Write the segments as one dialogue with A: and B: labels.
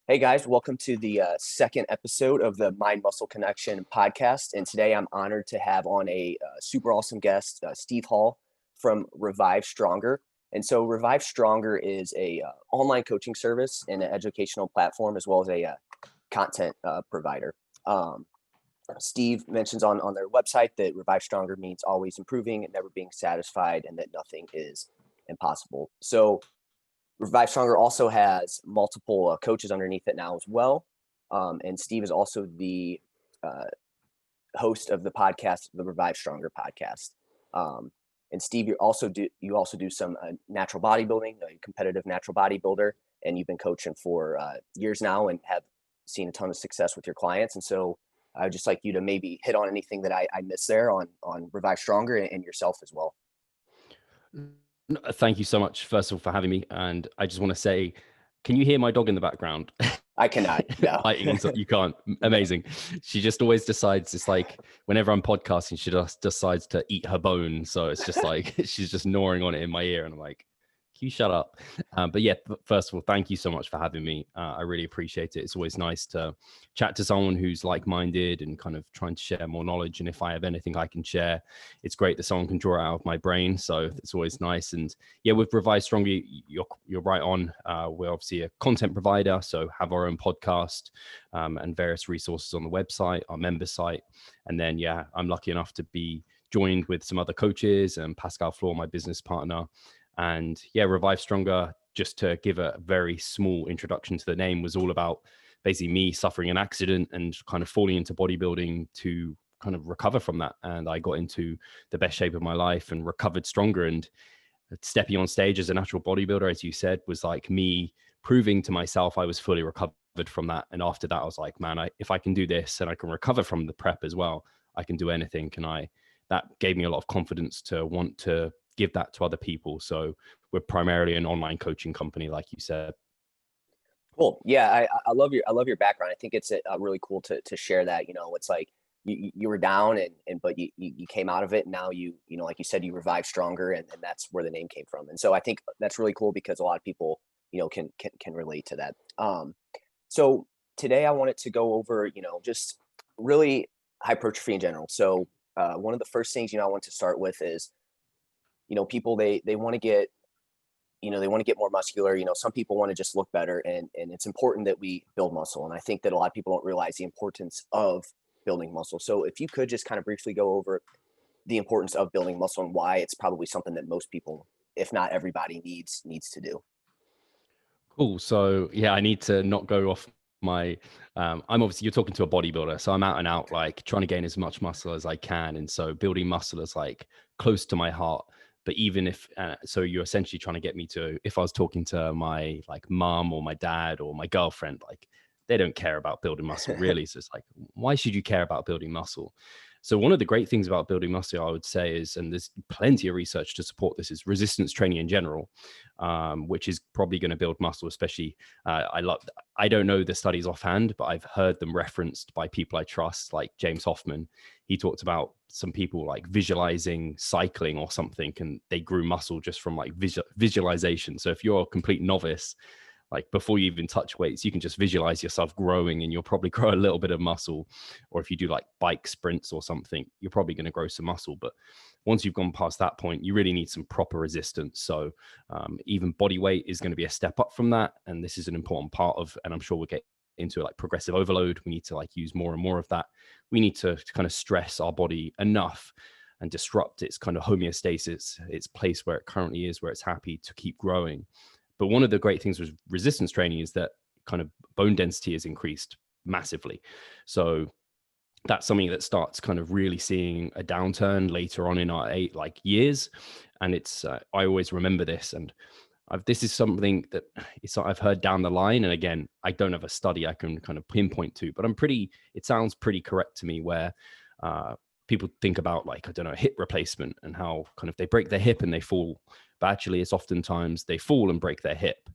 A: Hey guys, welcome to the second episode of the Mind Muscle Connection podcast. And today I'm honored to have on a super awesome guest, Steve Hall from Revive Stronger. And so Revive Stronger is a online coaching service and an educational platform, as well as a content provider. Um, Steve mentions on their website that Revive Stronger means always improving and never being satisfied, and that nothing is impossible. So Revive Stronger also has multiple coaches underneath it now as well. And Steve is also the uh, host of the podcast, the Revive Stronger podcast. And Steve, you also do some natural bodybuilding, a competitive natural bodybuilder, and you've been coaching for years now and have seen a ton of success with your clients. And so I'd just like you to maybe hit on anything that I missed there on Revive Stronger and yourself as well.
B: Thank you so much, first of all, for having me. And I just want to say, can you hear my dog in the background?
A: I cannot, no.
B: Biting on something. You can't. Amazing. She just always decides, it's like whenever I'm podcasting, she just decides to eat her bone. So it's just like, she's just gnawing on it in my ear. And I'm like, can you shut up? But yeah, first of all, thank you so much for having me. I really appreciate it. It's always nice to chat to someone who's like-minded and kind of trying to share more knowledge. And if I have anything I can share, it's great that someone can draw it out of my brain. So it's always nice. And yeah, with Revive Stronger, you're right on. We're obviously a content provider, so have our own podcast and various resources on the website, our member site. And then, yeah, I'm lucky enough to be joined with some other coaches and Pascal Floor, my business partner. And yeah, Revive Stronger, just to give a very small introduction to the name, was all about basically me suffering an accident and kind of falling into bodybuilding to kind of recover from that. And I got into the best shape of my life and recovered stronger. And stepping on stage as a natural bodybuilder, as you said, was like me proving to myself I was fully recovered from that. And after that, I was like, man, if I can do this and I can recover from the prep as well, I can do anything. That gave me a lot of confidence to want to give that to other people. So we're primarily an online coaching company, like you said.
A: Cool. Yeah, I love your background. I think it's really cool to share that. It's like you were down and but you came out of it, and now like you said, you revived stronger, and that's where the name came from. And so I think that's really cool because a lot of people can relate to that. So today I wanted to go over just really hypertrophy in general. So one of the first things I want to start with is people they want to get more muscular. Some people want to just look better, and it's important that we build muscle. And I think that a lot of people don't realize the importance of building muscle. So if you could just kind of briefly go over the importance of building muscle and why it's probably something that most people, if not everybody, needs to do.
B: Cool. So yeah, I need to not go off my, I'm obviously, you're talking to a bodybuilder. So I'm out and out, like trying to gain as much muscle as I can. And so building muscle is like close to my heart. But even if, so you're essentially trying to get me to, if I was talking to my like mom or my dad or my girlfriend, like they don't care about building muscle really. So it's like, why should you care about building muscle? So one of the great things about building muscle, I would say is, and there's plenty of research to support this, is resistance training in general, which is probably going to build muscle, especially, I don't know the studies offhand, but I've heard them referenced by people I trust, like James Hoffman. He talked about some people like visualizing cycling or something, and they grew muscle just from like visualization. So if you're a complete novice, like before you even touch weights, you can just visualize yourself growing and you'll probably grow a little bit of muscle. Or if you do like bike sprints or something, you're probably going to grow some muscle. But once you've gone past that point, you really need some proper resistance. So even body weight is going to be a step up from that. And this is an important part of, and I'm sure we'll get into like progressive overload. We need to like use more and more of that. We need to kind of stress our body enough and disrupt its kind of homeostasis, its place where it currently is, where it's happy to keep growing. But one of the great things with resistance training is that kind of bone density is increased massively. So that's something that starts kind of really seeing a downturn later on in our years. And it's, I always remember this. And this is something that I've heard down the line. And again, I don't have a study I can kind of pinpoint to, but it sounds pretty correct to me where people think about like, I don't know, hip replacement and how kind of they break their hip and they fall. But actually, it's oftentimes they fall and break their hip.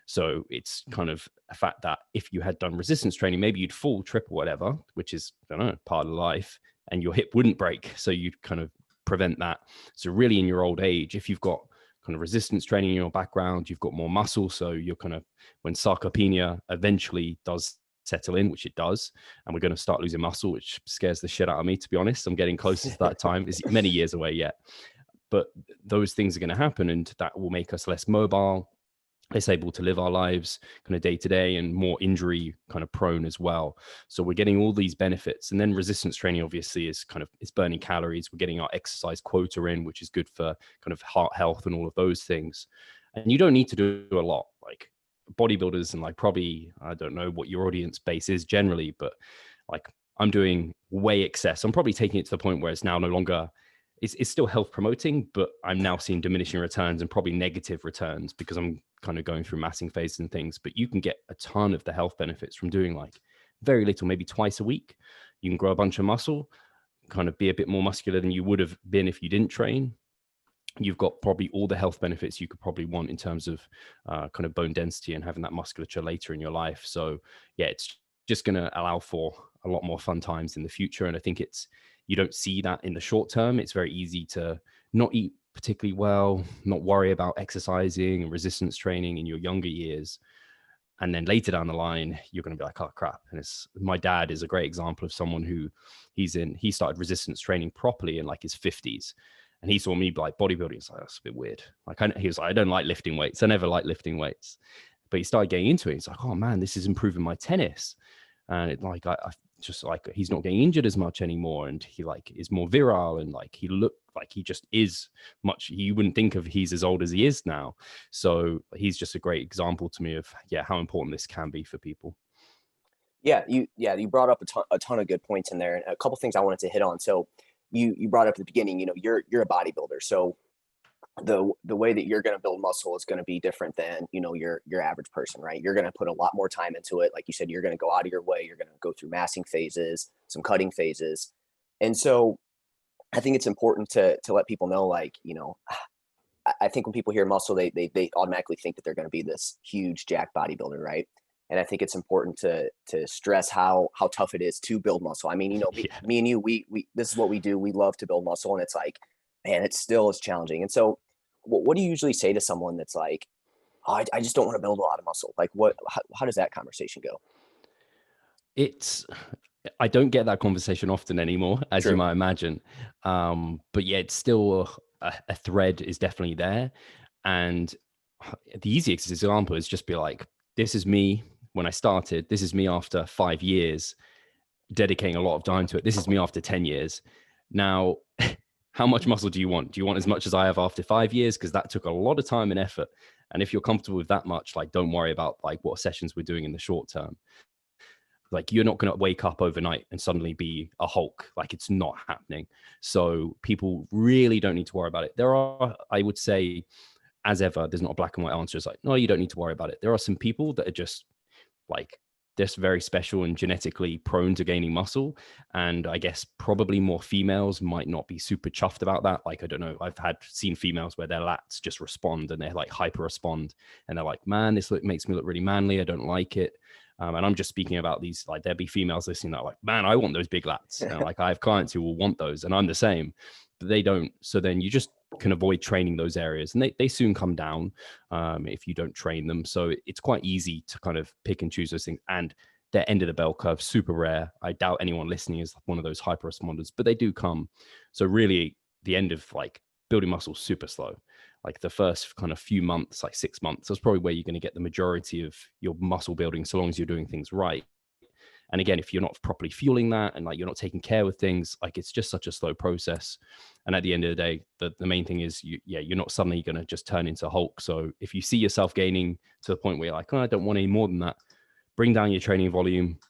B: So it's kind of a fact that if you had done resistance training, maybe you'd fall, trip or whatever, which is, I don't know, part of life, and your hip wouldn't break. So you'd kind of prevent that. So really in your old age, if you've got kind of resistance training in your background, you've got more muscle. So you're kind of, when sarcopenia eventually does settle in, which it does, and we're going to start losing muscle, which scares the shit out of me, to be honest. I'm getting closer to that time. It's many years away yet, but those things are going to happen, and that will make us less mobile, less able to live our lives kind of day to day, and more injury kind of prone as well. So we're getting all these benefits. And then resistance training obviously is kind of, it's burning calories. We're getting our exercise quota in, which is good for kind of heart health and all of those things. And you don't need to do a lot. Like bodybuilders, and like, probably, I don't know what your audience base is generally, but like, I'm doing way excess. I'm probably taking it to the point where it's now no longer, it's still health promoting, but I'm now seeing diminishing returns and probably negative returns because I'm kind of going through massing phases and things. But you can get a ton of the health benefits from doing like very little, maybe twice a week. You can grow a bunch of muscle, kind of be a bit more muscular than you would have been if you didn't train. You've got probably all the health benefits you could probably want in terms of kind of bone density and having that musculature later in your life. So yeah, it's just going to allow for a lot more fun times in the future. And I think you don't see that in the short term. It's very easy to not eat particularly well, not worry about exercising and resistance training in your younger years. And then later down the line, you're going to be like, oh crap. And my dad is a great example of someone who he started resistance training properly in like his 50s. And he saw me like bodybuilding. He's like, that's a bit weird. Like, he was like, I don't like lifting weights. I never liked lifting weights. But he started getting into it. He's like, oh man, this is improving my tennis. And I just like, he's not getting injured as much anymore. And he like is more virile, and like he looked like he just is much, you wouldn't think of he's as old as he is now. So he's just a great example to me of, yeah, how important this can be for people.
A: You brought up a ton of good points in there, and a couple things I wanted to hit on. So you brought up at the beginning, you're a bodybuilder. So the way that you're going to build muscle is going to be different than your average person, right? You're going to put a lot more time into it. Like you said, you're going to go out of your way. You're going to go through massing phases, some cutting phases. And so I think it's important to let people know, like, I think when people hear muscle, they automatically think that they're going to be this huge jack bodybuilder, right? And I think it's important to stress how tough it is to build muscle. I mean,
B: Yeah.
A: me and you, we this is what we do. We love to build muscle, and it's like, man, it still is challenging. And so, what do you usually say to someone that's like, oh, I just don't want to build a lot of muscle? Like, how does that conversation go?
B: I don't get that conversation often anymore, as you
A: True.
B: might imagine. But yeah, it's still a thread is definitely there. And the easiest example is just be like, this is me when I started. This is me after 5 years, dedicating a lot of time to it. This is me after 10 years. Now, how much muscle do you want? Do you want as much as I have after 5 years? Because that took a lot of time and effort. And if you're comfortable with that much, like, don't worry about like what sessions we're doing in the short term. Like, you're not going to wake up overnight and suddenly be a Hulk. Like, it's not happening. So people really don't need to worry about it. There are, I would say, as ever, there's not a black and white answer. It's like, no, you don't need to worry about it. There are some people that are just like, just very special and genetically prone to gaining muscle. And I guess probably more females might not be super chuffed about that. Like, I don't know, I've seen females where their lats just respond, and they're like hyper respond, and they're like, man, this makes me look really manly. I don't like it. And I'm just speaking about these, like, there'll be females listening that are like, man, I want those big lats. And like, I have clients who will want those, and I'm the same, but they don't. So then you just can avoid training those areas, and they soon come down if you don't train them. So it's quite easy to kind of pick and choose those things. And they're end of the bell curve, super rare. I doubt anyone listening is one of those hyper responders, but they do come. So really, the end of like building muscle, super slow. Like the first kind of few months, like 6 months, that's probably where you're going to get the majority of your muscle building, so long as you're doing things right. And again, if you're not properly fueling that, and like you're not taking care with things, like it's just such a slow process. And at the end of the day, the main thing is you're not suddenly going to just turn into Hulk. So if you see yourself gaining to the point where you're like, oh, I don't want any more than that, bring down your training volume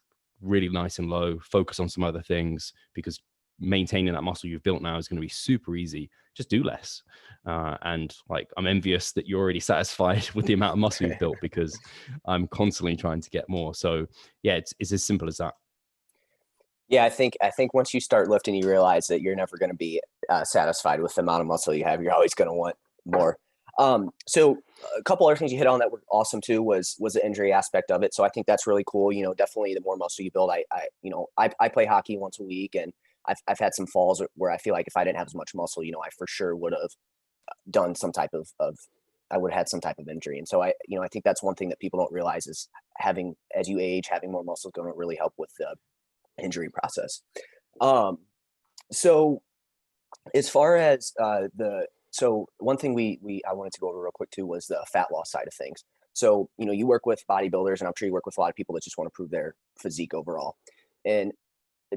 B: really nice and low, focus on some other things, because maintaining that muscle you've built now is going to be super easy. Just do less. And like, I'm envious that you're already satisfied with the amount of muscle you've built, because I'm constantly trying to get more. So yeah, it's as simple as that.
A: Yeah, I think once you start lifting, you realize that you're never going to be satisfied with the amount of muscle you have. You're always going to want more. So a couple other things you hit on that were awesome too was the injury aspect of it. So I think that's really cool. Definitely the more muscle you build, I play hockey once a week, and I've had some falls where I feel like if I didn't have as much muscle, I for sure would have done some type of I would have had some type of injury. And so I think that's one thing that people don't realize is having, as you age, having more muscle is going to really help with the injury process. Um, so as far as so one thing I wanted to go over real quick too was the fat loss side of things. So, you work with bodybuilders, and I'm sure you work with a lot of people that just want to improve their physique overall. And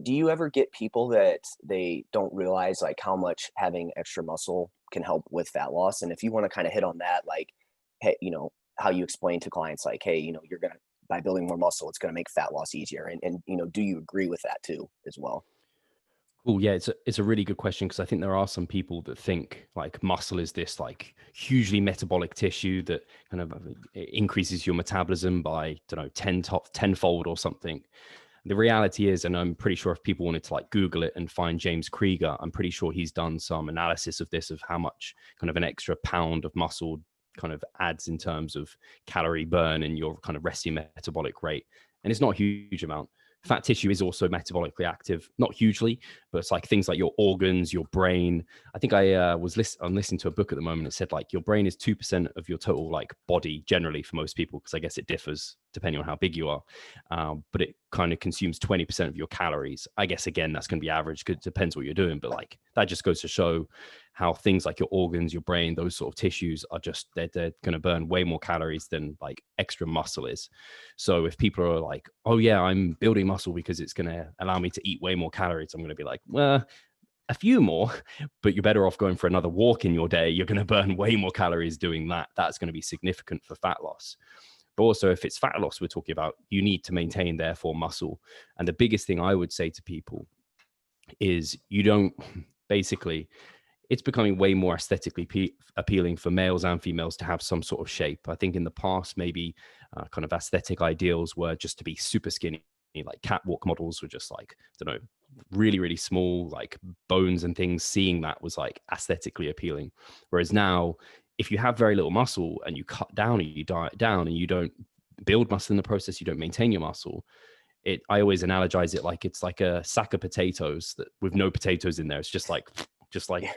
A: do you ever get people that they don't realize like how much having extra muscle can help with fat loss? And if you want to kind of hit on that, like, hey, how you explain to clients, like, hey, you're gonna by building more muscle, it's gonna make fat loss easier. And do you agree with that too as well?
B: Cool. Yeah, it's a really good question because I think there are some people that think like muscle is this like hugely metabolic tissue that kind of increases your metabolism by, I don't know, tenfold or something. The reality is, and I'm pretty sure if people wanted to like Google it and find James Krieger, I'm pretty sure he's done some analysis of this, of how much kind of an extra pound of muscle kind of adds in terms of calorie burn and your kind of resting metabolic rate. And it's not a huge amount. Fat tissue is also metabolically active, not hugely, but it's like things like your organs, your brain. I think I'm listening to a book at the moment. It said like your brain is 2% of your total like body generally for most people, because I guess it differs depending on how big you are. But it kind of consumes 20% of your calories. I guess again that's going to be average because it depends what you're doing. But like that just goes to show how things like your organs, your brain, those sort of tissues are just they're going to burn way more calories than like extra muscle is. So if people are like, oh yeah, I'm building muscle because it's going to allow me to eat way more calories, I'm going to be like, well, a few more, but you're better off going for another walk in your day. You're going to burn way more calories doing that. That's going to be significant for fat loss. But also, if it's fat loss we're talking about, you need to maintain, therefore, muscle. And the biggest thing I would say to people is you don't basically, it's becoming way more aesthetically appealing for males and females to have some sort of shape. I think in the past, maybe kind of aesthetic ideals were just to be super skinny. Like catwalk models were just like, I don't know, really, really small, like bones and things. Seeing that was like aesthetically appealing. Whereas now, if you have very little muscle and you cut down and you diet down and you don't build muscle in the process, you don't maintain your muscle, I always analogize it like it's like a sack of potatoes that with no potatoes in there. It's just like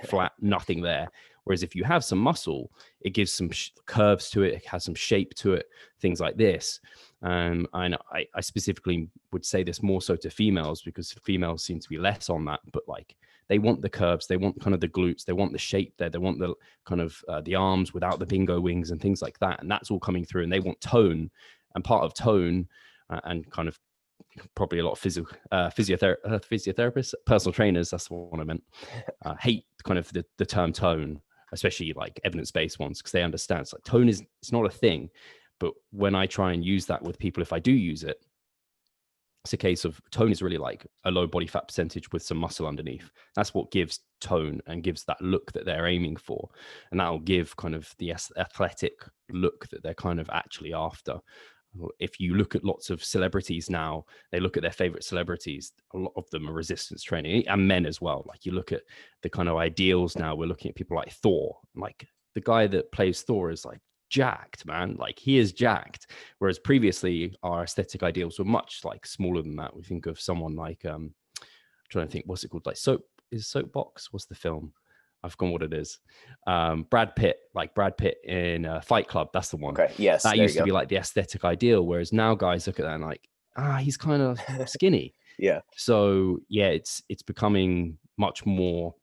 B: flat, nothing there. Whereas if you have some muscle, it gives some curves to it. It has some shape to it, things like this. And I specifically would say this more so to females because females seem to be less on that, but like they want the curves, they want kind of the glutes, they want the shape there, they want the kind of the arms without the bingo wings and things like that. And that's all coming through, and they want tone. And part of tone and kind of probably a lot of physiotherapists, personal trainers, that's what I meant, hate kind of the term tone, especially like evidence-based ones, because they understand it's like tone it's not a thing. But when I try and use that with people, if I do use it, it's a case of tone is really like a low body fat percentage with some muscle underneath. That's what gives tone and gives that look that they're aiming for. And that'll give kind of the athletic look that they're kind of actually after. If you look at lots of celebrities now, they look at their favorite celebrities. A lot of them are resistance training, and men as well. Like you look at the kind of ideals now, we're looking at people like Thor. Like the guy that plays Thor is like jacked, man. Like he is jacked. Whereas previously our aesthetic ideals were much like smaller than that. We think of someone like trying to think, what's it called? Like Soapbox? What's the film? I've forgotten what it is. Brad Pitt, like Brad Pitt in Fight Club. That's the one.
A: Okay. Yes.
B: That
A: There you
B: used to
A: go.
B: be like the aesthetic ideal. Whereas now guys look at that and like, he's kind of skinny.
A: Yeah.
B: So yeah, it's becoming much more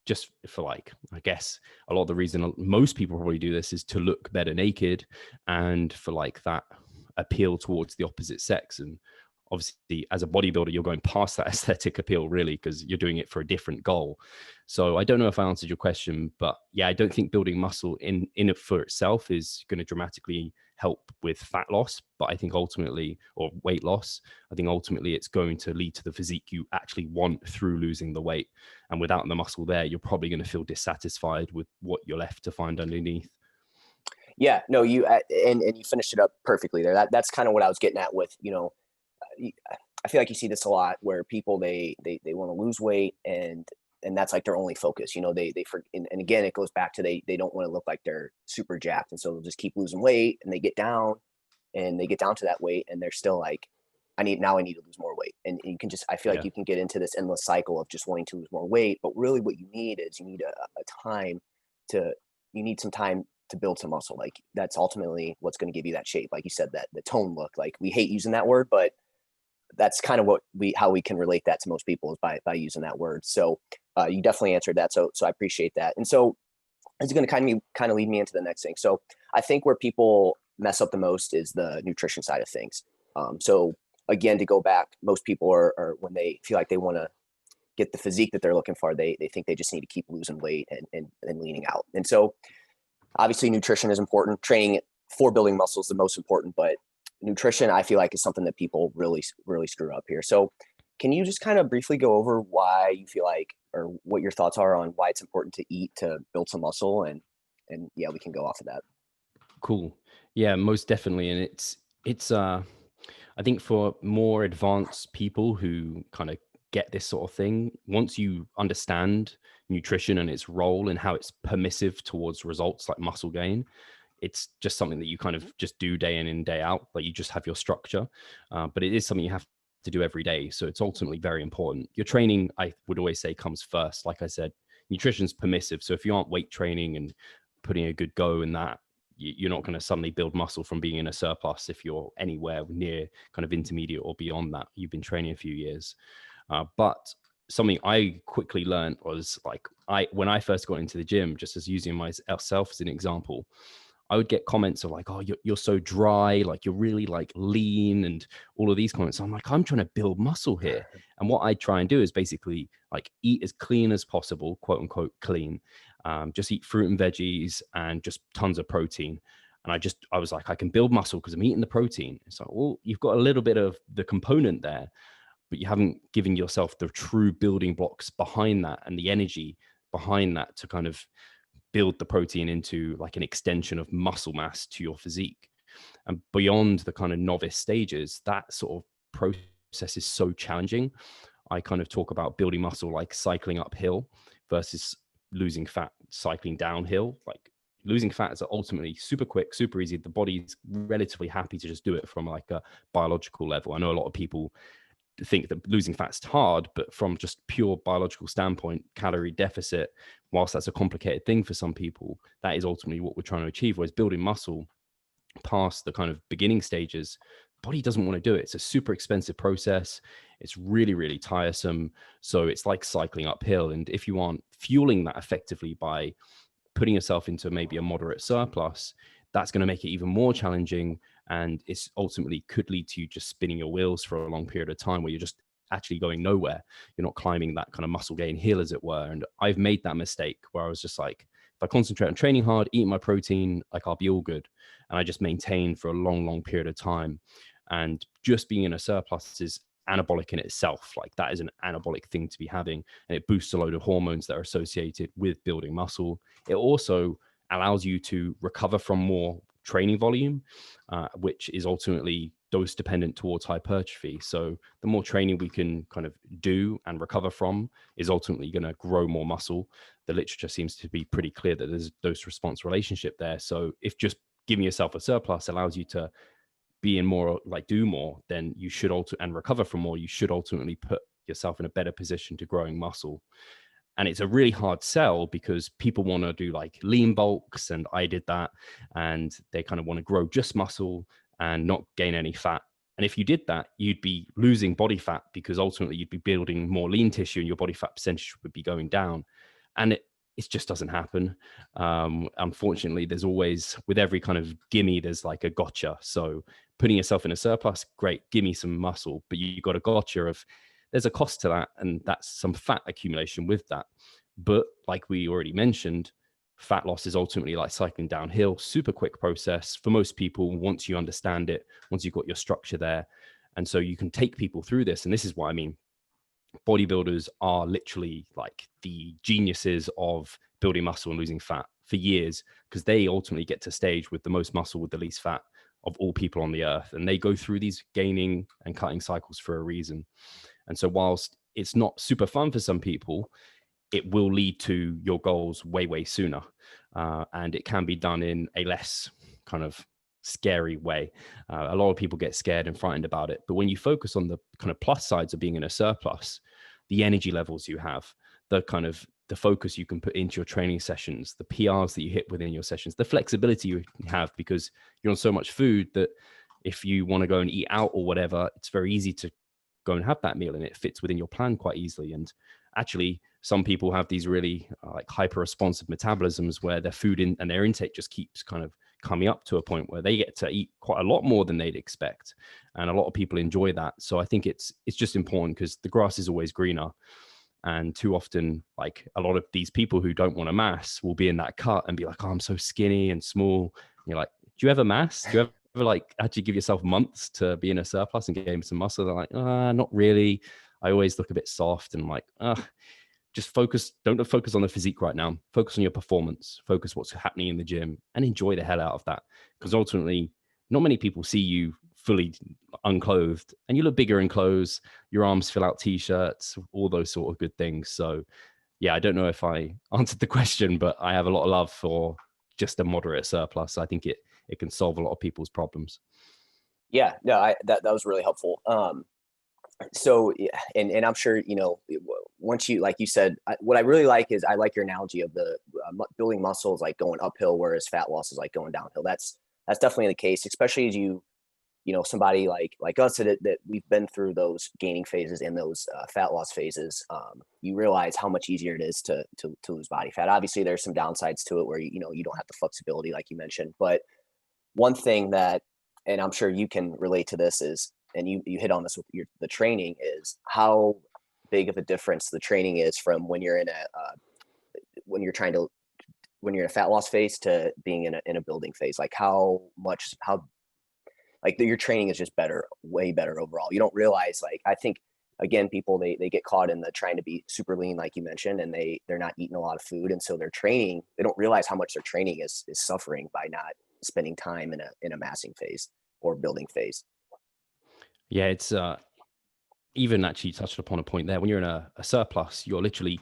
B: just for like, I guess a lot of the reason most people probably do this is to look better naked and for like that appeal towards the opposite sex. And obviously as a bodybuilder, you're going past that aesthetic appeal really, because you're doing it for a different goal. So I don't know if I answered your question, but yeah, I don't think building muscle in it for itself is going to dramatically help with fat loss, but I think ultimately, or weight loss, I think ultimately it's going to lead to the physique you actually want through losing the weight. And without the muscle there, you're probably going to feel dissatisfied with what you're left to find underneath.
A: Yeah. No, you and you finished it up perfectly there. That's kind of what I was getting at with, I feel like you see this a lot where people they want to lose weight and that's like their only focus. And again it goes back to they don't want to look like they're super jacked, and so they'll just keep losing weight, and they get down to that weight and they're still like, I need to lose more weight. And you can just, I feel like
B: Yeah.
A: you can get into this endless cycle of just wanting to lose more weight, but really what you need is you need a time to you need some time to build some muscle. Like that's ultimately what's going to give you that shape. Like you said, that the tone look, like we hate using that word, but that's kind of how we can relate that to most people is by using that word. So you definitely answered that. So I appreciate that. And so it's going to kind of lead me into the next thing. So I think where people mess up the most is the nutrition side of things. So again, to go back, most people are when they feel like they want to get the physique that they're looking for, they think they just need to keep losing weight and leaning out. And so obviously nutrition is important. Training for building muscle is the most important, but nutrition, I feel like, is something that people really, really screw up here. So can you just kind of briefly go over why you feel like, or what your thoughts are on why it's important to eat to build some muscle? And yeah, we can go off of that.
B: Cool. Yeah, most definitely. And it's I think for more advanced people who kind of get this sort of thing, once you understand nutrition and its role and how it's permissive towards results like muscle gain, it's just something that you kind of just do day in and day out. Like you just have your structure, but it is something you have to do every day. So it's ultimately very important. Your training, I would always say, comes first. Like I said, nutrition's permissive. So if you aren't weight training and putting a good go in that, you're not going to suddenly build muscle from being in a surplus if you're anywhere near kind of intermediate or beyond that. You've been training a few years. But something I quickly learned was like, when I first got into the gym, just as using myself as an example, I would get comments of like, oh, you're so dry, like you're really like lean and all of these comments. I'm like, I'm trying to build muscle here. And what I try and do is basically like eat as clean as possible, quote unquote clean. Just eat fruit and veggies and just tons of protein. And I was like, I can build muscle because I'm eating the protein. It's like, well, you've got a little bit of the component there, but you haven't given yourself the true building blocks behind that and the energy behind that to kind of build the protein into like an extension of muscle mass to your physique. And beyond the kind of novice stages, that sort of process is so challenging. I kind of talk about building muscle like cycling uphill versus losing fat cycling downhill. Like losing fat is ultimately super quick, super easy. The body's relatively happy to just do it from like a biological level. I know a lot of people think that losing fat's hard, but from just pure biological standpoint, calorie deficit, whilst that's a complicated thing for some people, that is ultimately what we're trying to achieve. Whereas building muscle past the kind of beginning stages, body doesn't want to do it. It's a super expensive process. It's really, really tiresome. So it's like cycling uphill. And if you aren't fueling that effectively by putting yourself into maybe a moderate surplus, that's going to make it even more challenging. And it's ultimately could lead to you just spinning your wheels for a long period of time where you're just actually going nowhere. You're not climbing that kind of muscle gain hill, as it were. And I've made that mistake where I was just like, if I concentrate on training hard, eating my protein, like I'll be all good. And I just maintain for a long, long period of time. And just being in a surplus is anabolic in itself. Like that is an anabolic thing to be having, and it boosts a load of hormones that are associated with building muscle. It also allows you to recover from more training volume, which is ultimately dose dependent towards hypertrophy. So the more training we can kind of do and recover from is ultimately going to grow more muscle. The literature seems to be pretty clear that there's a dose response relationship there. So if just giving yourself a surplus allows you to be in more, like do more, then you should and recover from more, you should ultimately put yourself in a better position to growing muscle. And it's a really hard sell because people want to do like lean bulks, and I did that, and they kind of want to grow just muscle and not gain any fat. And if you did that, you'd be losing body fat because ultimately you'd be building more lean tissue and your body fat percentage would be going down. And it just doesn't happen. Unfortunately, there's always, with every kind of gimme, there's like a gotcha. So putting yourself in a surplus, great, give me some muscle, but you got a gotcha of there's a cost to that, and that's some fat accumulation with that. But like we already mentioned, fat loss is ultimately like cycling downhill, super quick process for most people once you understand it, once you've got your structure there. And so you can take people through this. And this is what I mean. Bodybuilders are literally like the geniuses of building muscle and losing fat for years, because they ultimately get to stage with the most muscle with the least fat of all people on the earth. And they go through these gaining and cutting cycles for a reason. And so whilst it's not super fun for some people, it will lead to your goals way, way sooner. And it can be done in a less kind of scary way. A lot of people get scared and frightened about it. But when you focus on the kind of plus sides of being in a surplus, the energy levels you have, the kind of the focus you can put into your training sessions, the PRs that you hit within your sessions, the flexibility you have, because you're on so much food that if you want to go and eat out or whatever, it's very easy to go and have that meal, and it fits within your plan quite easily. And actually, some people have these really like hyper responsive metabolisms where their food and their intake just keeps kind of coming up to a point where they get to eat quite a lot more than they'd expect, and a lot of people enjoy that. So I think it's just important, because the grass is always greener. And too often, like, a lot of these people who don't want to mass will be in that cut and be like, oh, I'm so skinny and small. And you're like, do you ever mass? Do you ever like actually give yourself months to be in a surplus and gain some muscle? They're like, not really. I always look a bit soft. And I'm like, just focus. Don't focus on the physique right now. Focus on your performance. Focus what's happening in the gym, and enjoy the hell out of that. Because ultimately, not many people see you fully unclothed, and you look bigger in clothes. Your arms fill out t-shirts, all those sort of good things. So yeah, I don't know if I answered the question, but I have a lot of love for just a moderate surplus. I think it can solve a lot of people's problems.
A: Yeah, no, that was really helpful. So yeah, and I'm sure, once you, like you said, what I really like is, I like your analogy of the building muscles like going uphill, whereas fat loss is like going downhill. That's definitely the case, especially as somebody like us that we've been through those gaining phases and those fat loss phases. You realize how much easier it is to lose body fat. Obviously, there's some downsides to it where you don't have the flexibility like you mentioned, but one thing that, and I'm sure you can relate to this, is, and you hit on this with the training, is how big of a difference the training is from when you're in when you're trying to when you're in a fat loss phase to being in a building phase. Like how like your training is just better, way better overall. You don't realize, like, I think, again, people, they get caught in the trying to be super lean, like you mentioned, and they're not eating a lot of food, and so their training, they don't realize how much their training is suffering by not spending time in a massing phase or building phase.
B: Yeah, it's even actually touched upon a point there. When you're in a surplus, you're literally,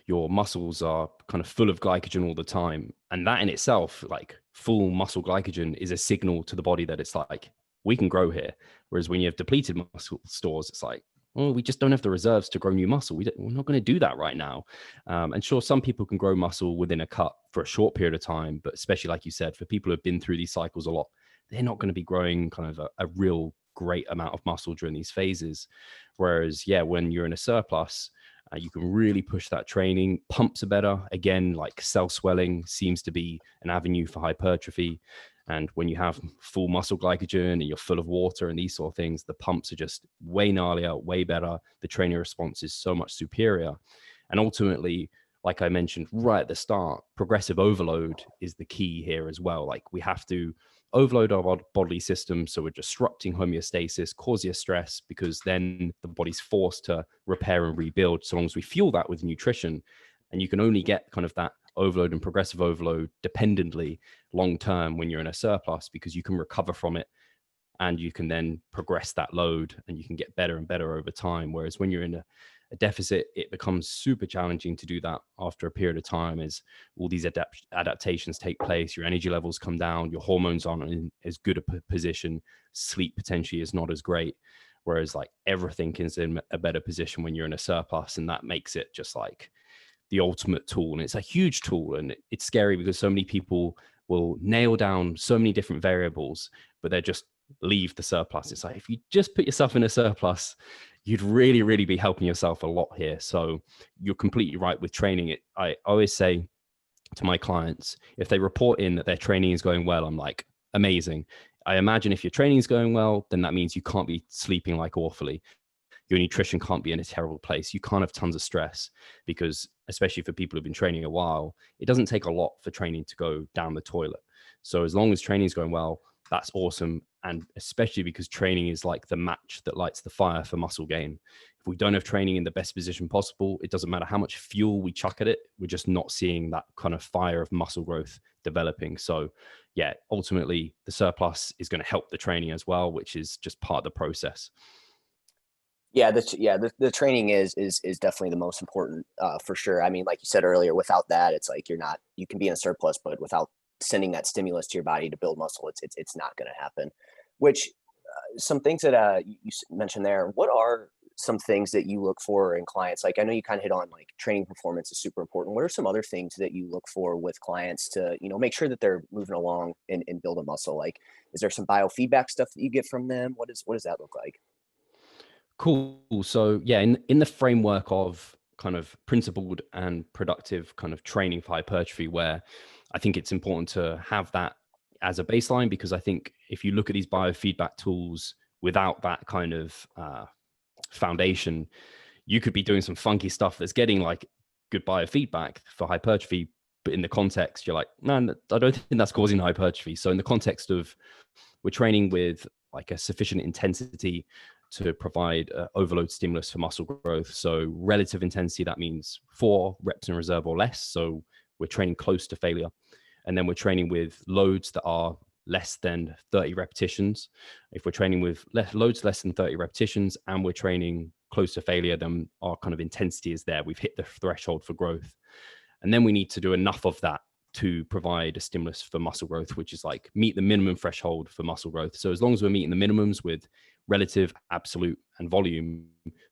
B: your muscles are kind of full of glycogen all the time. And that in itself, like full muscle glycogen, is a signal to the body that it's like, we can grow here. Whereas when you have depleted muscle stores, it's like, oh, we just don't have the reserves to grow new muscle. We're not going to do that right now. And sure, some people can grow muscle within a cut for a short period of time, but especially, like you said, for people who have been through these cycles a lot, they're not going to be growing kind of a real great amount of muscle during these phases. Whereas, yeah, when you're in a surplus, you can really push that training. Pumps are better. Again, like cell swelling seems to be an avenue for hypertrophy. And when you have full muscle glycogen and you're full of water and these sort of things, the pumps are just way gnarlier, way better. The training response is so much superior. And ultimately, like I mentioned right at the start, progressive overload is the key here as well. Like, we have to overload our bodily system, so we're disrupting homeostasis, causing stress, because then the body's forced to repair and rebuild, so long as we fuel that with nutrition. And you can only get kind of that overload and progressive overload dependently long term when you're in a surplus, because you can recover from it and you can then progress that load and you can get better and better over time. Whereas when you're in a deficit, it becomes super challenging to do that after a period of time, as all these adaptations take place. Your energy levels come down, your hormones aren't in as good a position, sleep potentially is not as great. Whereas like everything is in a better position when you're in a surplus, and that makes it just like the ultimate tool. And it's a huge tool, and it's scary because so many people will nail down so many different variables, but they're just leave the surplus. It's like, if you just put yourself in a surplus, you'd really, really be helping yourself a lot here. So you're completely right with training. It, I always say to my clients, if they report in that their training is going well, I'm like, amazing. I imagine if your training is going well, then that means you can't be sleeping like awfully. Your nutrition can't be in a terrible place. You can't have tons of stress, because especially for people who've been training a while, it doesn't take a lot for training to go down the toilet. So as long as training is going well, that's awesome. And especially because training is like the match that lights the fire for muscle gain. If we don't have training in the best position possible, it doesn't matter how much fuel we chuck at it, we're just not seeing that kind of fire of muscle growth developing. So yeah, ultimately the surplus is going to help the training as well, which is just part of the process.
A: Yeah, the training is definitely the most important, for sure. I mean, like you said earlier, without that, it's like you can be in a surplus, but without sending that stimulus to your body to build muscle, it's not going to happen. Which some things that you mentioned there. What are some things that you look for in clients? Like, I know you kind of hit on like training performance is super important. What are some other things that you look for with clients to, make sure that they're moving along and build a muscle? Like, is there some biofeedback stuff that you get from them? What does that look like?
B: Cool. So yeah, in the framework of kind of principled and productive kind of training for hypertrophy, where I think it's important to have that as a baseline, because I think if you look at these biofeedback tools without that kind of foundation, you could be doing some funky stuff that's getting like good biofeedback for hypertrophy, but in the context, you're like, man, I don't think that's causing hypertrophy. So in the context of we're training with like a sufficient intensity to provide overload stimulus for muscle growth. So relative intensity, that means 4 reps in reserve or less. So we're training close to failure. And then we're training with loads that are less than 30 repetitions. If we're training with loads less than 30 repetitions and we're training close to failure, then our kind of intensity is there. We've hit the threshold for growth. And then we need to do enough of that to provide a stimulus for muscle growth, which is like meet the minimum threshold for muscle growth. So as long as we're meeting the minimums with relative, absolute, and volume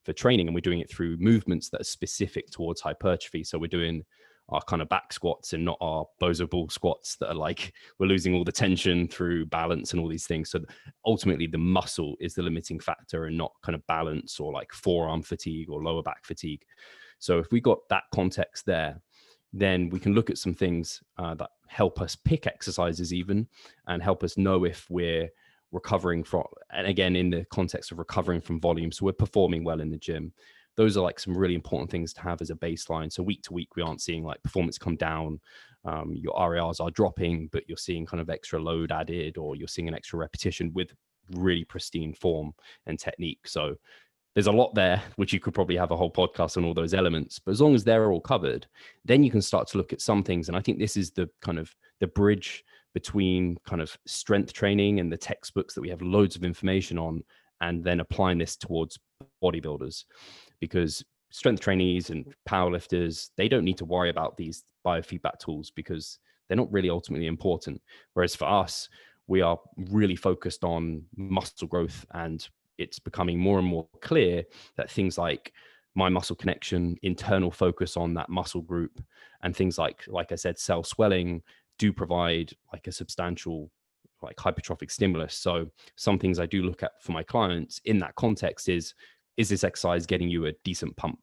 B: for training, and we're doing it through movements that are specific towards hypertrophy. So we're doing our kind of back squats and not our bozo ball squats that are like we're losing all the tension through balance and all these things. So ultimately the muscle is the limiting factor and not kind of balance or like forearm fatigue or lower back fatigue. So if we got that context there, then we can look at some things that help us pick exercises even and help us know if we're recovering from, and again, in the context of recovering from volume. So we're performing well in the gym. Those are like some really important things to have as a baseline. So week to week, we aren't seeing like performance come down. Your RARs are dropping, but you're seeing kind of extra load added, or you're seeing an extra repetition with really pristine form and technique. So there's a lot there, which you could probably have a whole podcast on all those elements, but as long as they're all covered, then you can start to look at some things. And I think this is the kind of the bridge between kind of strength training and the textbooks that we have loads of information on, and then applying this towards bodybuilders, because strength trainees and powerlifters, they don't need to worry about these biofeedback tools because they're not really ultimately important. Whereas for us, we are really focused on muscle growth, and it's becoming more and more clear that things like mind muscle connection, internal focus on that muscle group, and things like I said, cell swelling do provide like a substantial like hypertrophic stimulus. So some things I do look at for my clients in that context is this exercise getting you a decent pump?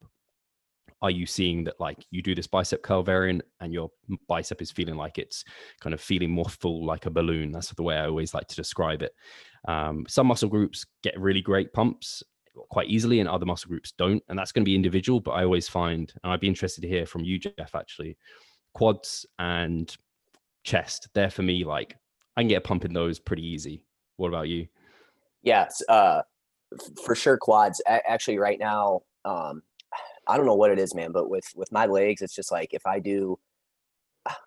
B: Are you seeing that like you do this bicep curl variant and your bicep is feeling like it's kind of feeling more full, like a balloon? That's the way I always like to describe it. Some muscle groups get really great pumps quite easily and other muscle groups don't. And that's going to be individual, but I always find, and I'd be interested to hear from you, Jeff, actually, quads and chest, they're for me, like I can get a pump in those pretty easy. What about you?
A: Yes, for sure quads. Actually, right now, I don't know what it is, man, but with my legs, it's just like if I do,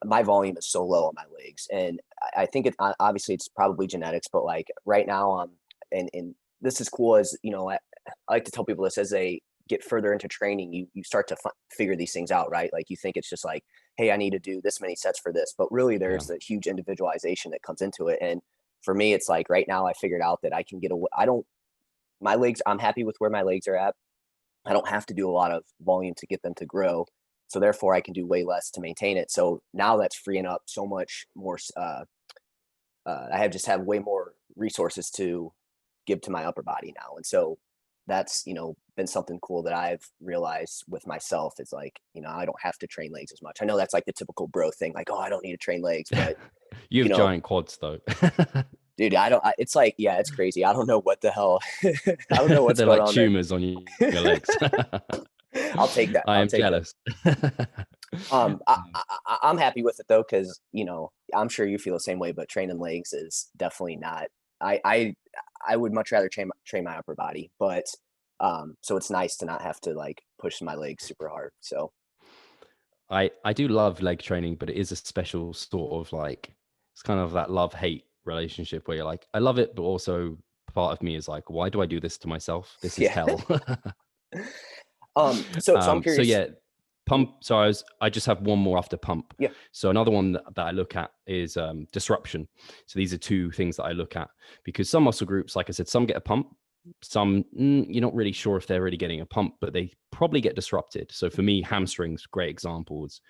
A: my volume is so low on my legs, and I think it obviously it's probably genetics, but like right now, and this is cool as I like to tell people this as they get further into training, you start to figure these things out, right? Like you think it's just like, hey, I need to do this many sets for this, but really
B: Yeah.
A: there's the huge individualization that comes into it, and for me, it's like right now I figured out that I can get away. I don't my legs. I'm happy with where my legs are at. I don't have to do a lot of volume to get them to grow. So therefore I can do way less to maintain it. So now that's freeing up so much more. I have way more resources to give to my upper body now. And so that's, been something cool that I've realized with myself is like, I don't have to train legs as much. I know that's like the typical bro thing. Like, oh, I don't need to train legs, but
B: You
A: you
B: have
A: know,
B: giant quads though.
A: dude, it's like, yeah, it's crazy. I don't know what the hell, I don't know what's
B: They're
A: going
B: like
A: on there.
B: tumors on your legs.
A: I'll take that.
B: I
A: I'll
B: am
A: take that.
B: jealous.
A: I'm happy with it though, because I'm sure you feel the same way. But training legs is definitely not. I would much rather train my upper body, but so it's nice to not have to like push my legs super hard. So
B: I do love leg training, but it is a special sort of like, it's kind of that love-hate relationship where you're like, I love it, but also part of me is like, why do I do this to myself? This is
A: yeah.
B: hell.
A: So I'm
B: So
A: curious.
B: yeah, pump. So I just have one more after pump.
A: Yeah.
B: So another one that I look at is disruption. So these are two things that I look at, because some muscle groups, like I said, some get a pump, Some, you're not really sure if they're really getting a pump, but they probably get disrupted. So for me, hamstrings, great examples.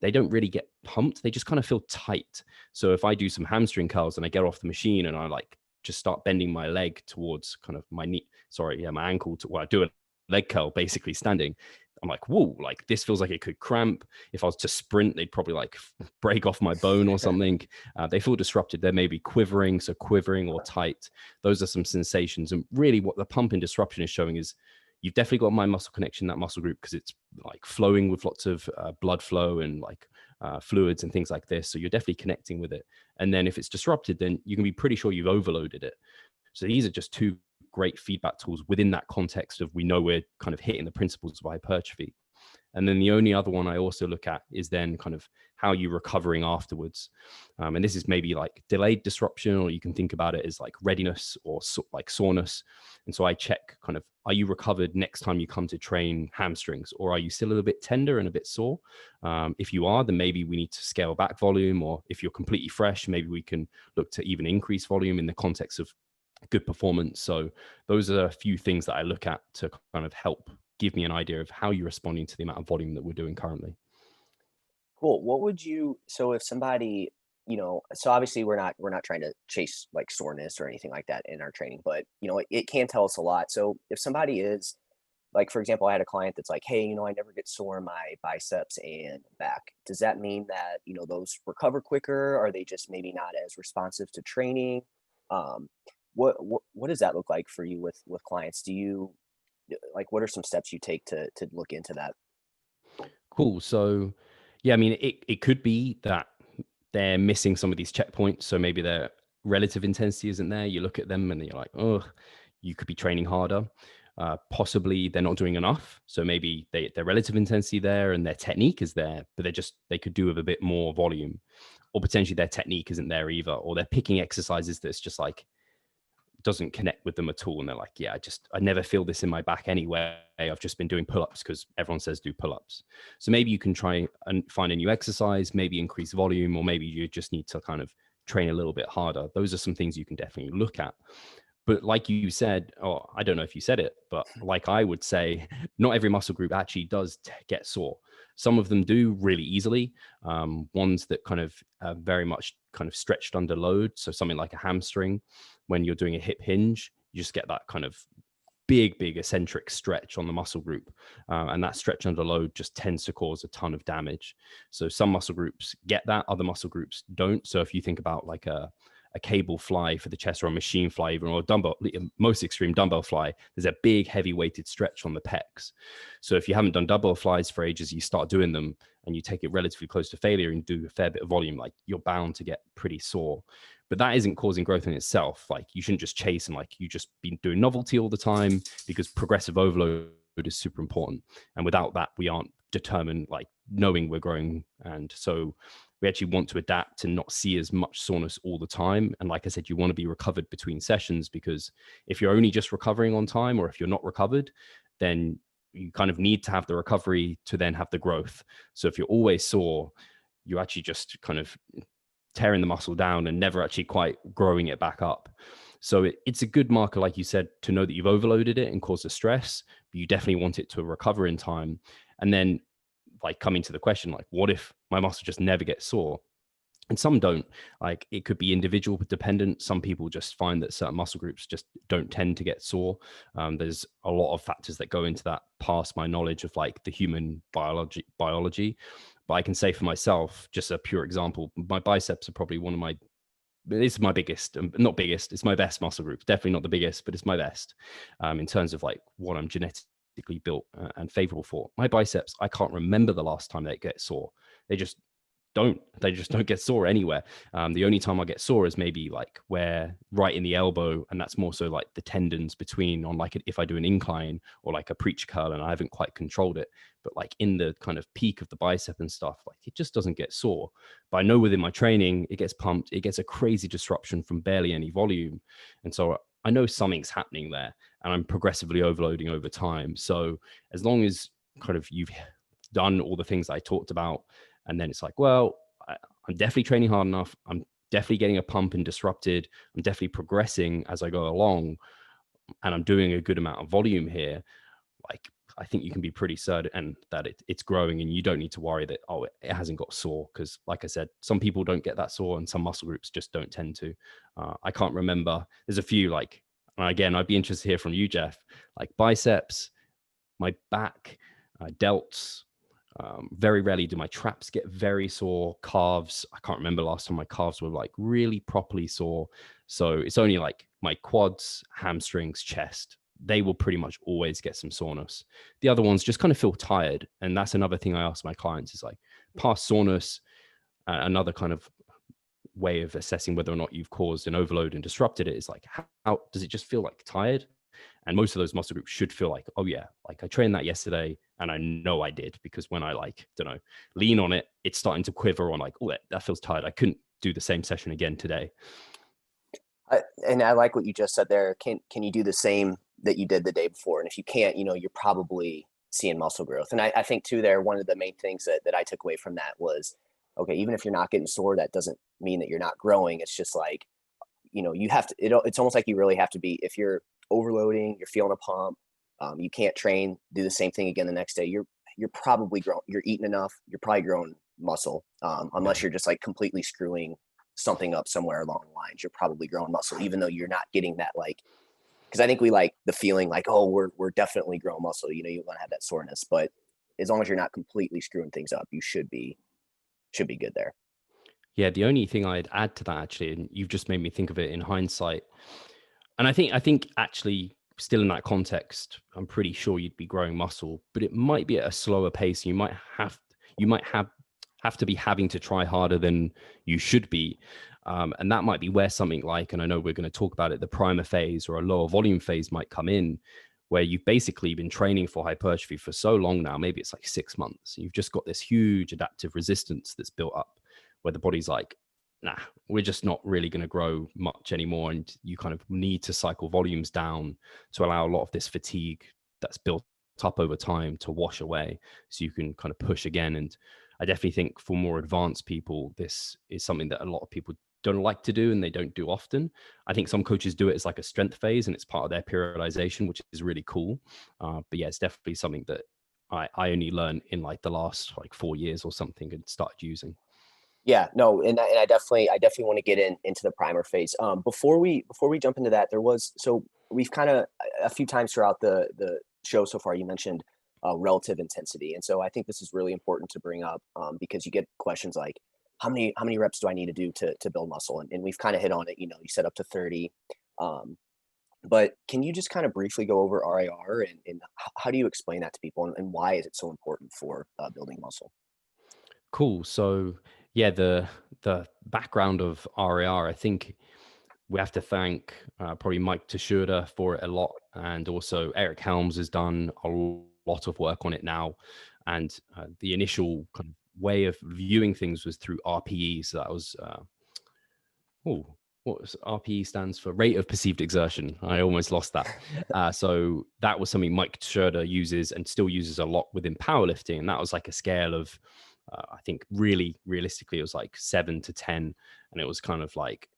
B: They don't really get pumped. They just kind of feel tight. So if I do some hamstring curls and I get off the machine and I like just start bending my leg towards kind of my knee, sorry, yeah, my ankle to well, I do a leg curl basically standing. I'm like, whoa, like this feels like it could cramp. If I was to sprint, they'd probably like break off my bone or something. They feel disrupted. They're maybe quivering. So quivering or tight. Those are some sensations. And really what the pump and disruption is showing is you've definitely got mind muscle connection, that muscle group, because it's like flowing with lots of blood flow and like fluids and things like this. So you're definitely connecting with it. And then if it's disrupted, then you can be pretty sure you've overloaded it. So these are just two great feedback tools within that context of we know we're kind of hitting the principles of hypertrophy. And then the only other one I also look at is then kind of how you're recovering afterwards. And this is maybe like delayed disruption, or you can think about it as like readiness or like soreness. And so I check kind of, are you recovered next time you come to train hamstrings, or are you still a little bit tender and a bit sore? If you are, then maybe we need to scale back volume, or if you're completely fresh, maybe we can look to even increase volume in the context of good performance. So those are a few things that I look at to kind of help give me an idea of how you're responding to the amount of volume that we're doing currently.
A: Cool. What would you so if somebody, so obviously we're not trying to chase like soreness or anything like that in our training, but it can tell us a lot. So if somebody is like, for example, I had a client that's like, hey, I never get sore in my biceps and back. Does that mean that, those recover quicker? Are they just maybe not as responsive to training? Um, what does that look like for you with clients? Do you like what are some steps you take to look into that?
B: Cool. So, yeah, I mean, it could be that they're missing some of these checkpoints. So maybe their relative intensity isn't there. You look at them and you're like, oh, you could be training harder. Possibly they're not doing enough. So maybe their relative intensity there and their technique is there, but they could do with a bit more volume. Or potentially their technique isn't there either, or they're picking exercises that's just like doesn't connect with them at all. And they're like, yeah, I never feel this in my back anyway. I've just been doing pull-ups because everyone says do pull-ups. So maybe you can try and find a new exercise, maybe increase volume, or maybe you just need to kind of train a little bit harder. Those are some things you can definitely look at. But like you said, or I don't know if you said it, but like I would say, not every muscle group actually does get sore. Some of them do really easily. Ones that kind of very much kind of stretched under load. So something like a hamstring, when you're doing a hip hinge, you just get that kind of big eccentric stretch on the muscle group. And that stretch under load just tends to cause a ton of damage. So some muscle groups get that, other muscle groups don't. So if you think about like a cable fly for the chest, or a machine fly, even, or a dumbbell, most extreme dumbbell fly, there's a big heavy weighted stretch on the pecs. So if you haven't done dumbbell flies for ages, you start doing them and you take it relatively close to failure and do a fair bit of volume, like you're bound to get pretty sore. But that isn't causing growth in itself. Like you shouldn't just chase and like you just be doing novelty all the time, because progressive overload is super important. And without that, we aren't determined, like knowing we're growing. And so we actually want to adapt and not see as much soreness all the time. And like I said, you want to be recovered between sessions, because if you're only just recovering on time, or if you're not recovered, then you kind of need to have the recovery to then have the growth. So if you're always sore, you're actually just kind of tearing the muscle down and never actually quite growing it back up. So it's a good marker, like you said, to know that you've overloaded it and caused the stress, but you definitely want it to recover in time. And then like coming to the question, like, what if my muscle just never gets sore? And some don't. Like it could be individual dependent. Some people just find that certain muscle groups just don't tend to get sore. There's a lot of factors that go into that past my knowledge of like the human biology. But I can say for myself, just a pure example, my biceps are probably one of my, it's my biggest, not biggest, it's my best muscle group. Definitely not the biggest, but it's my best in terms of like what I'm genetically built and favorable for. My biceps, I can't remember the last time they get sore. They just don't get sore anywhere. The only time I get sore is maybe like where right in the elbow, and that's more so like the tendons between on like if I do an incline or like a preacher curl and I haven't quite controlled it, but like in the kind of peak of the bicep and stuff, like it just doesn't get sore. But I know within my training it gets pumped, it gets a crazy disruption from barely any volume, and so I know something's happening there, and I'm progressively overloading over time. So as long as kind of you've done all the things I talked about, and then it's like, well, I'm definitely training hard enough. I'm definitely getting a pump and disrupted. I'm definitely progressing as I go along. and I'm doing a good amount of volume here, like I think you can be pretty certain and that it's growing, and you don't need to worry that, oh, it hasn't got sore, because like I said, some people don't get that sore and some muscle groups just don't tend to. I can't remember. There's a few, like, and again, I'd be interested to hear from you, Jeff, like biceps, my back, delts. Very rarely do my traps get very sore. Calves, I can't remember last time my calves were like really properly sore. So it's only like my quads, hamstrings, chest. They will pretty much always get some soreness. The other ones just kind of feel tired. And that's another thing I ask my clients is like, past soreness, another kind of way of assessing whether or not you've caused an overload and disrupted it is like, how does it just feel like tired? And most of those muscle groups should feel like, oh yeah, like I trained that yesterday and I know I did, because when I like, don't know, lean on it, it's starting to quiver on like, oh, that feels tired. I couldn't do the same session again today.
A: And I like what you just said there. Can you do the same that you did the day before? And if you can't, you're probably seeing muscle growth. And I think too, there, one of the main things that I took away from that was, okay, even if you're not getting sore, that doesn't mean that you're not growing. It's just like, you have to, it's almost like you really have to be, if you're overloading, you're feeling a pump, you can't train, do the same thing again the next day. You're probably growing, you're eating enough, you're probably growing muscle,
B: Yeah.
A: unless you're just like completely screwing something up somewhere along the lines. You're probably growing muscle, even though you're not getting that, like, because I think we like the feeling like, oh, we're definitely growing muscle. You want to have that soreness, but as long as you're not completely screwing things up, you should be good there.
B: Yeah. The only thing I'd add to that, actually, and you've just made me think of it in hindsight. And I think actually still in that context, I'm pretty sure you'd be growing muscle, but it might be at a slower pace. You might have to be having to try harder than you should be. And that might be where something like, and I know we're going to talk about it, the primer phase or a lower volume phase might come in, where you've basically been training for hypertrophy for so long now, maybe it's like 6 months. You've just got this huge adaptive resistance that's built up, where the body's like, nah, we're just not really going to grow much anymore. And you kind of need to cycle volumes down to allow a lot of this fatigue that's built up over time to wash away, so you can kind of push again. And I definitely think for more advanced people, this is something that a lot of people don't like to do and they don't do often. I think some coaches do it as like a strength phase and it's part of their periodization, which is really cool. But yeah, it's definitely something that I only learned in like the last like 4 years or something and started using.
A: Yeah, no, and I definitely want to get into the primer phase. Before we jump into that, so we've kind of a few times throughout the show so far, you mentioned relative intensity, and so I think this is really important to bring up, because you get questions like, how many reps do I need to do to build muscle, and we've kind of hit on it. You said up to 30, um, but can you just kind of briefly go over RIR, and how do you explain that to people, and why is it so important for building muscle?
B: Cool. So yeah, the background of RAR, I think we have to thank probably Mike Teixeira for it a lot, and also Eric Helms has done a lot of work on it now. And the initial kind of way of viewing things was through RPE. So that was oh, what was RPE stands for? Rate of perceived exertion. I almost lost that. So that was something Mike Schroeder uses and still uses a lot within powerlifting. And that was like a scale of, I think really realistically, it was like 7 to 10. And it was kind of like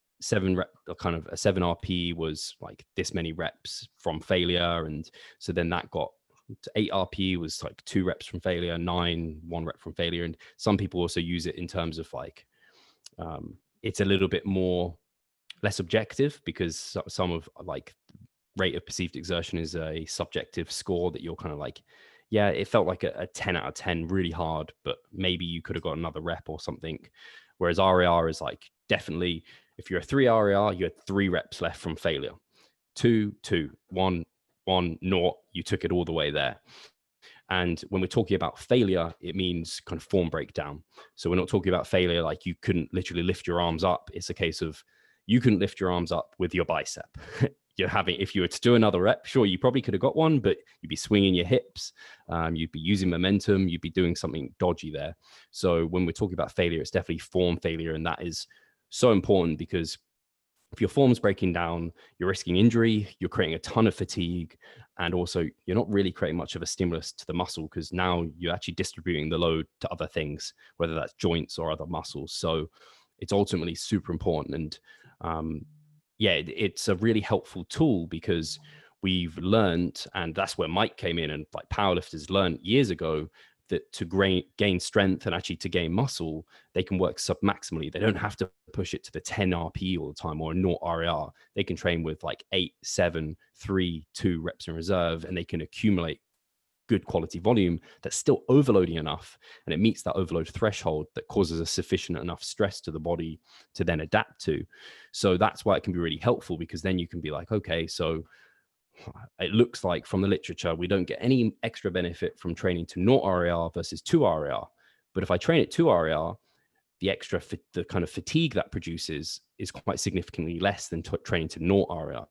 B: kind of a 7 RP was like this many reps from failure. And so then that got to 8 RP was like 2 reps from failure, 9, 1 rep from failure. And some people also use it in terms of like, it's a little bit more less objective, because some of like rate of perceived exertion is a subjective score that you're kind of like, yeah, it felt like a 10 out of 10 really hard, but maybe you could have got another rep or something. Whereas RAR is like, definitely, if you're a 3 RAR, you had 3 reps left from failure. 2, 2, 1, 1, 0, you took it all the way there. And when we're talking about failure, it means kind of form breakdown. So we're not talking about failure like you couldn't literally lift your arms up. It's a case of you couldn't lift your arms up with your bicep. If you were to do another rep, sure, you probably could have got one, but you'd be swinging your hips, you'd be using momentum, you'd be doing something dodgy there. So when we're talking about failure, it's definitely form failure. And that is so important, because if your form's breaking down, you're risking injury, you're creating a ton of fatigue, and also you're not really creating much of a stimulus to the muscle, because now you're actually distributing the load to other things, whether that's joints or other muscles. So it's ultimately super important. And yeah, it's a really helpful tool, because we've learned, and that's where Mike came in, and like powerlifters learned years ago, that to gain strength and actually to gain muscle, they can work submaximally. They don't have to push it to the 10 RP all the time or a 0 RAR. They can train with like 8, 7, 3, 2 reps in reserve, and they can accumulate good quality volume that's still overloading enough, and it meets that overload threshold that causes a sufficient enough stress to the body to then adapt to. So that's why it can be really helpful, because then you can be like, okay, so it looks like from the literature, we don't get any extra benefit from training to 0 RAR versus 2 RAR. But if I train at 2 RAR, the kind of fatigue that produces is quite significantly less than training to 0 RAR.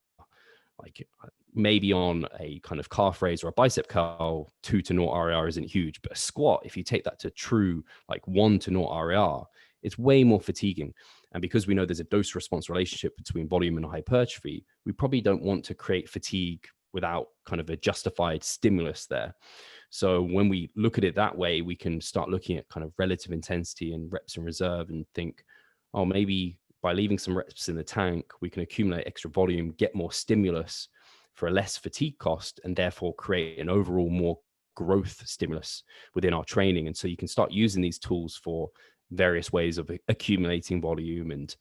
B: Like maybe on a kind of calf raise or a bicep curl, 2 to 0 RAR isn't huge, but a squat, if you take that to true like 1 to 0 RAR, it's way more fatiguing. And because we know there's a dose response relationship between volume and hypertrophy, we probably don't want to create fatigue without kind of a justified stimulus there. So when we look at it that way, we can start looking at kind of relative intensity and reps in reserve and think, oh, maybe by leaving some reps in the tank, we can accumulate extra volume, get more stimulus for a less fatigue cost, and therefore create an overall more growth stimulus within our training. And so you can start using these tools for various ways of accumulating volume and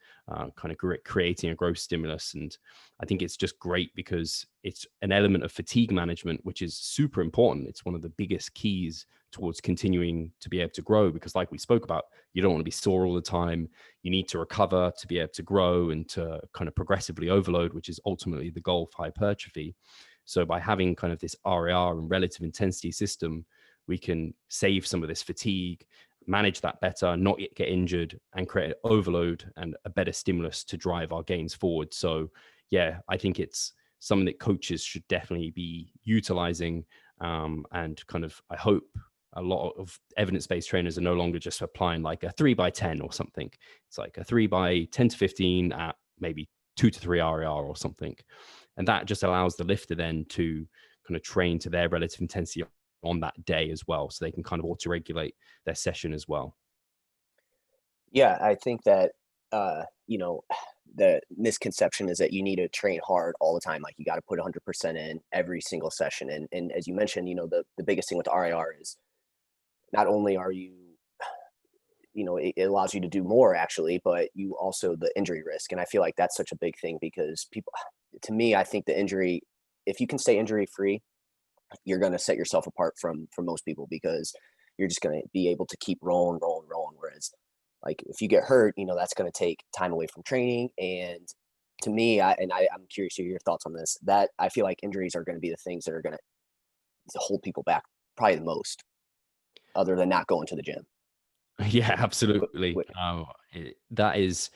B: kind of creating a growth stimulus. And I think it's just great because it's an element of fatigue management, which is super important. It's one of the biggest keys towards continuing to be able to grow, because like we spoke about, you don't want to be sore all the time. You need to recover to be able to grow and to kind of progressively overload, which is ultimately the goal for hypertrophy. So by having kind of this RAR and relative intensity system, we can save some of this fatigue, manage that better, not yet get injured, and create an overload and a better stimulus to drive our gains forward. So yeah, I think it's something that coaches should definitely be utilizing. And kind of, I hope a lot of evidence-based trainers are no longer just applying like a 3x10 or something. It's like a 3x10 to 15 at maybe 2 to 3 RAR or something. And that just allows the lifter then to kind of train to their relative intensity on that day as well. So they can kind of auto-regulate their session as well.
A: Yeah, I think that, you know, the misconception is that you need to train hard all the time. Like you got to put 100% in every single session. And as you mentioned, the biggest thing with the RIR is not only are you, it allows you to do more actually, but you also the injury risk. And I feel like that's such a big thing because people, to me, I think the injury, if you can stay injury free, you're going to set yourself apart from most people because you're just going to be able to keep rolling, rolling, rolling. Whereas, like if you get hurt, that's going to take time away from training. And to me, I'm curious to hear your thoughts on this. That I feel like injuries are going to be the things that are going to hold people back probably the most, other than not going to the gym.
B: Yeah,
A: Wh-
B: absolutely.
A: wh-
B: That is,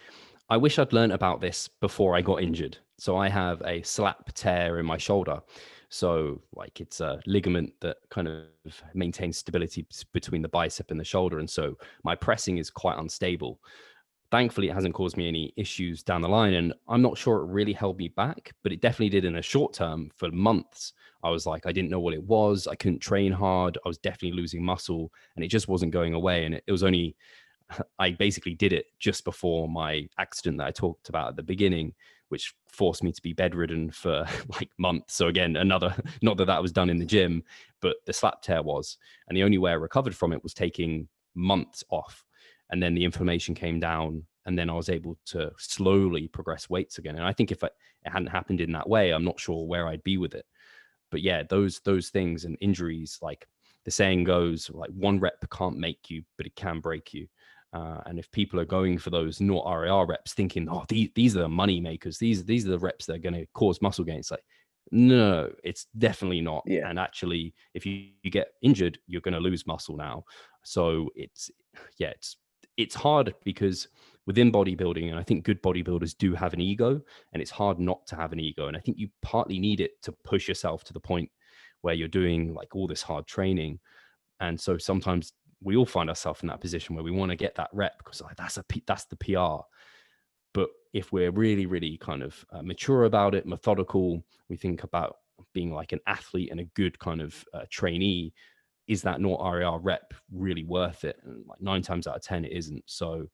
B: I wish I'd learned about this before I got injured. So I have a slap tear in my shoulder. So like it's a ligament that kind of maintains stability between the bicep and the shoulder. And so my pressing is quite unstable. Thankfully, it hasn't caused me any issues down the line. And I'm not sure it really held me back, but it definitely did in a short term. For months, I was like, I didn't know what it was. I couldn't train hard. I was definitely losing muscle and it just wasn't going away. And it was only, I basically did it just before my accident that I talked about at the beginning, which forced me to be bedridden for like months. So again, another, not that that was done in the gym, but the slap tear was. And the only way I recovered from it was taking months off. And then the inflammation came down, and then I was able to slowly progress weights again. And I think if it hadn't happened in that way, I'm not sure where I'd be with it. But yeah, those things and injuries, like the saying goes, like one rep can't make you, but it can break you. And if people are going for those not RAR reps, thinking, oh, these are the money makers, these are the reps that are going to cause muscle gain, it's like, no, it's definitely not.
A: Yeah.
B: And actually, if you get injured, you're going to lose muscle now. So yeah, it's hard because within bodybuilding, and I think good bodybuilders do have an ego, and it's hard not to have an ego. And I think you partly need it to push yourself to the point where you're doing like all this hard training. And so sometimes we all find ourselves in that position where we want to get that rep because like that's the PR. But if we're really, really kind of mature about it, methodical, we think about being like an athlete and a good kind of trainee. Is that not RAR rep really worth it? And like 9 times out of 10, it isn't. So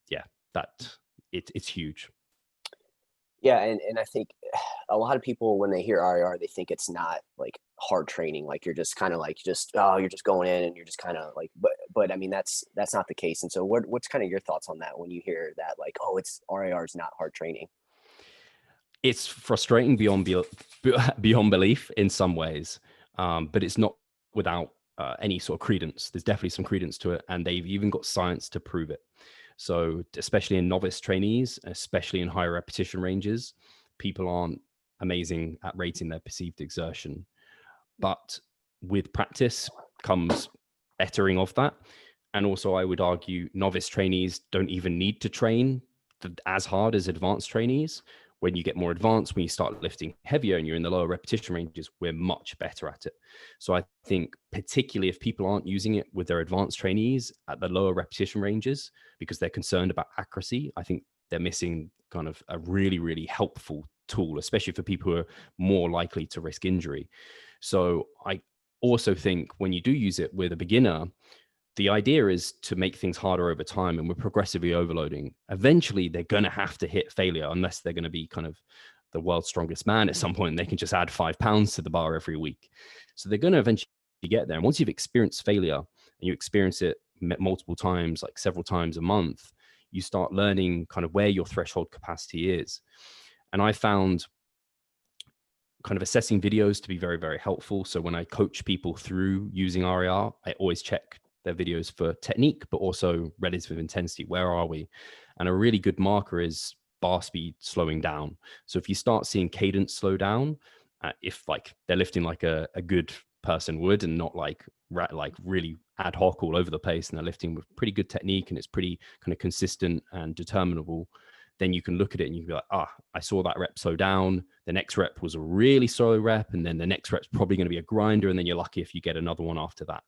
B: yeah, that it's huge.
A: Yeah, and I think a lot of people when they hear RER, they think it's not like hard training, like you're just kind of like just oh you're just going in and you're just kind of like but I mean that's not the case. And so what's kind of your thoughts on that when you hear that like oh it's RER is not hard training?
B: It's frustrating beyond belief in some ways, but it's not without any sort of credence. There's definitely some credence to it, and they've even got science to prove it. So, especially in novice trainees, especially in higher repetition ranges, people aren't amazing at rating their perceived exertion. But with practice comes bettering of that. And also, I would argue novice trainees don't even need to train as hard as advanced trainees. When you get more advanced, when you start lifting heavier and you're in the lower repetition ranges, we're much better at it. So I think, particularly if people aren't using it with their advanced trainees at the lower repetition ranges because they're concerned about accuracy, I think they're missing kind of a really, really helpful tool, especially for people who are more likely to risk injury. So I also think when you do use it with a beginner, the idea is to make things harder over time, and we're progressively overloading. Eventually, they're going to have to hit failure unless they're going to be kind of the world's strongest man at some point. They can just add 5 pounds to the bar every week. So they're going to eventually get there. And once you've experienced failure and you experience it multiple times, like several times a month, you start learning kind of where your threshold capacity is. And I found kind of assessing videos to be very, very helpful. So when I coach people through using RER, I always check their videos for technique, but also relative intensity. Where are we? And a really good marker is bar speed slowing down. So if you start seeing cadence slow down, if like they're lifting like a good person would and not like really ad hoc all over the place, and they're lifting with pretty good technique and it's pretty kind of consistent and determinable, then you can look at it and you can be like, I saw that rep slow down. The next rep was a really slow rep. And then the next rep's probably going to be a grinder. And then you're lucky if you get another one after that.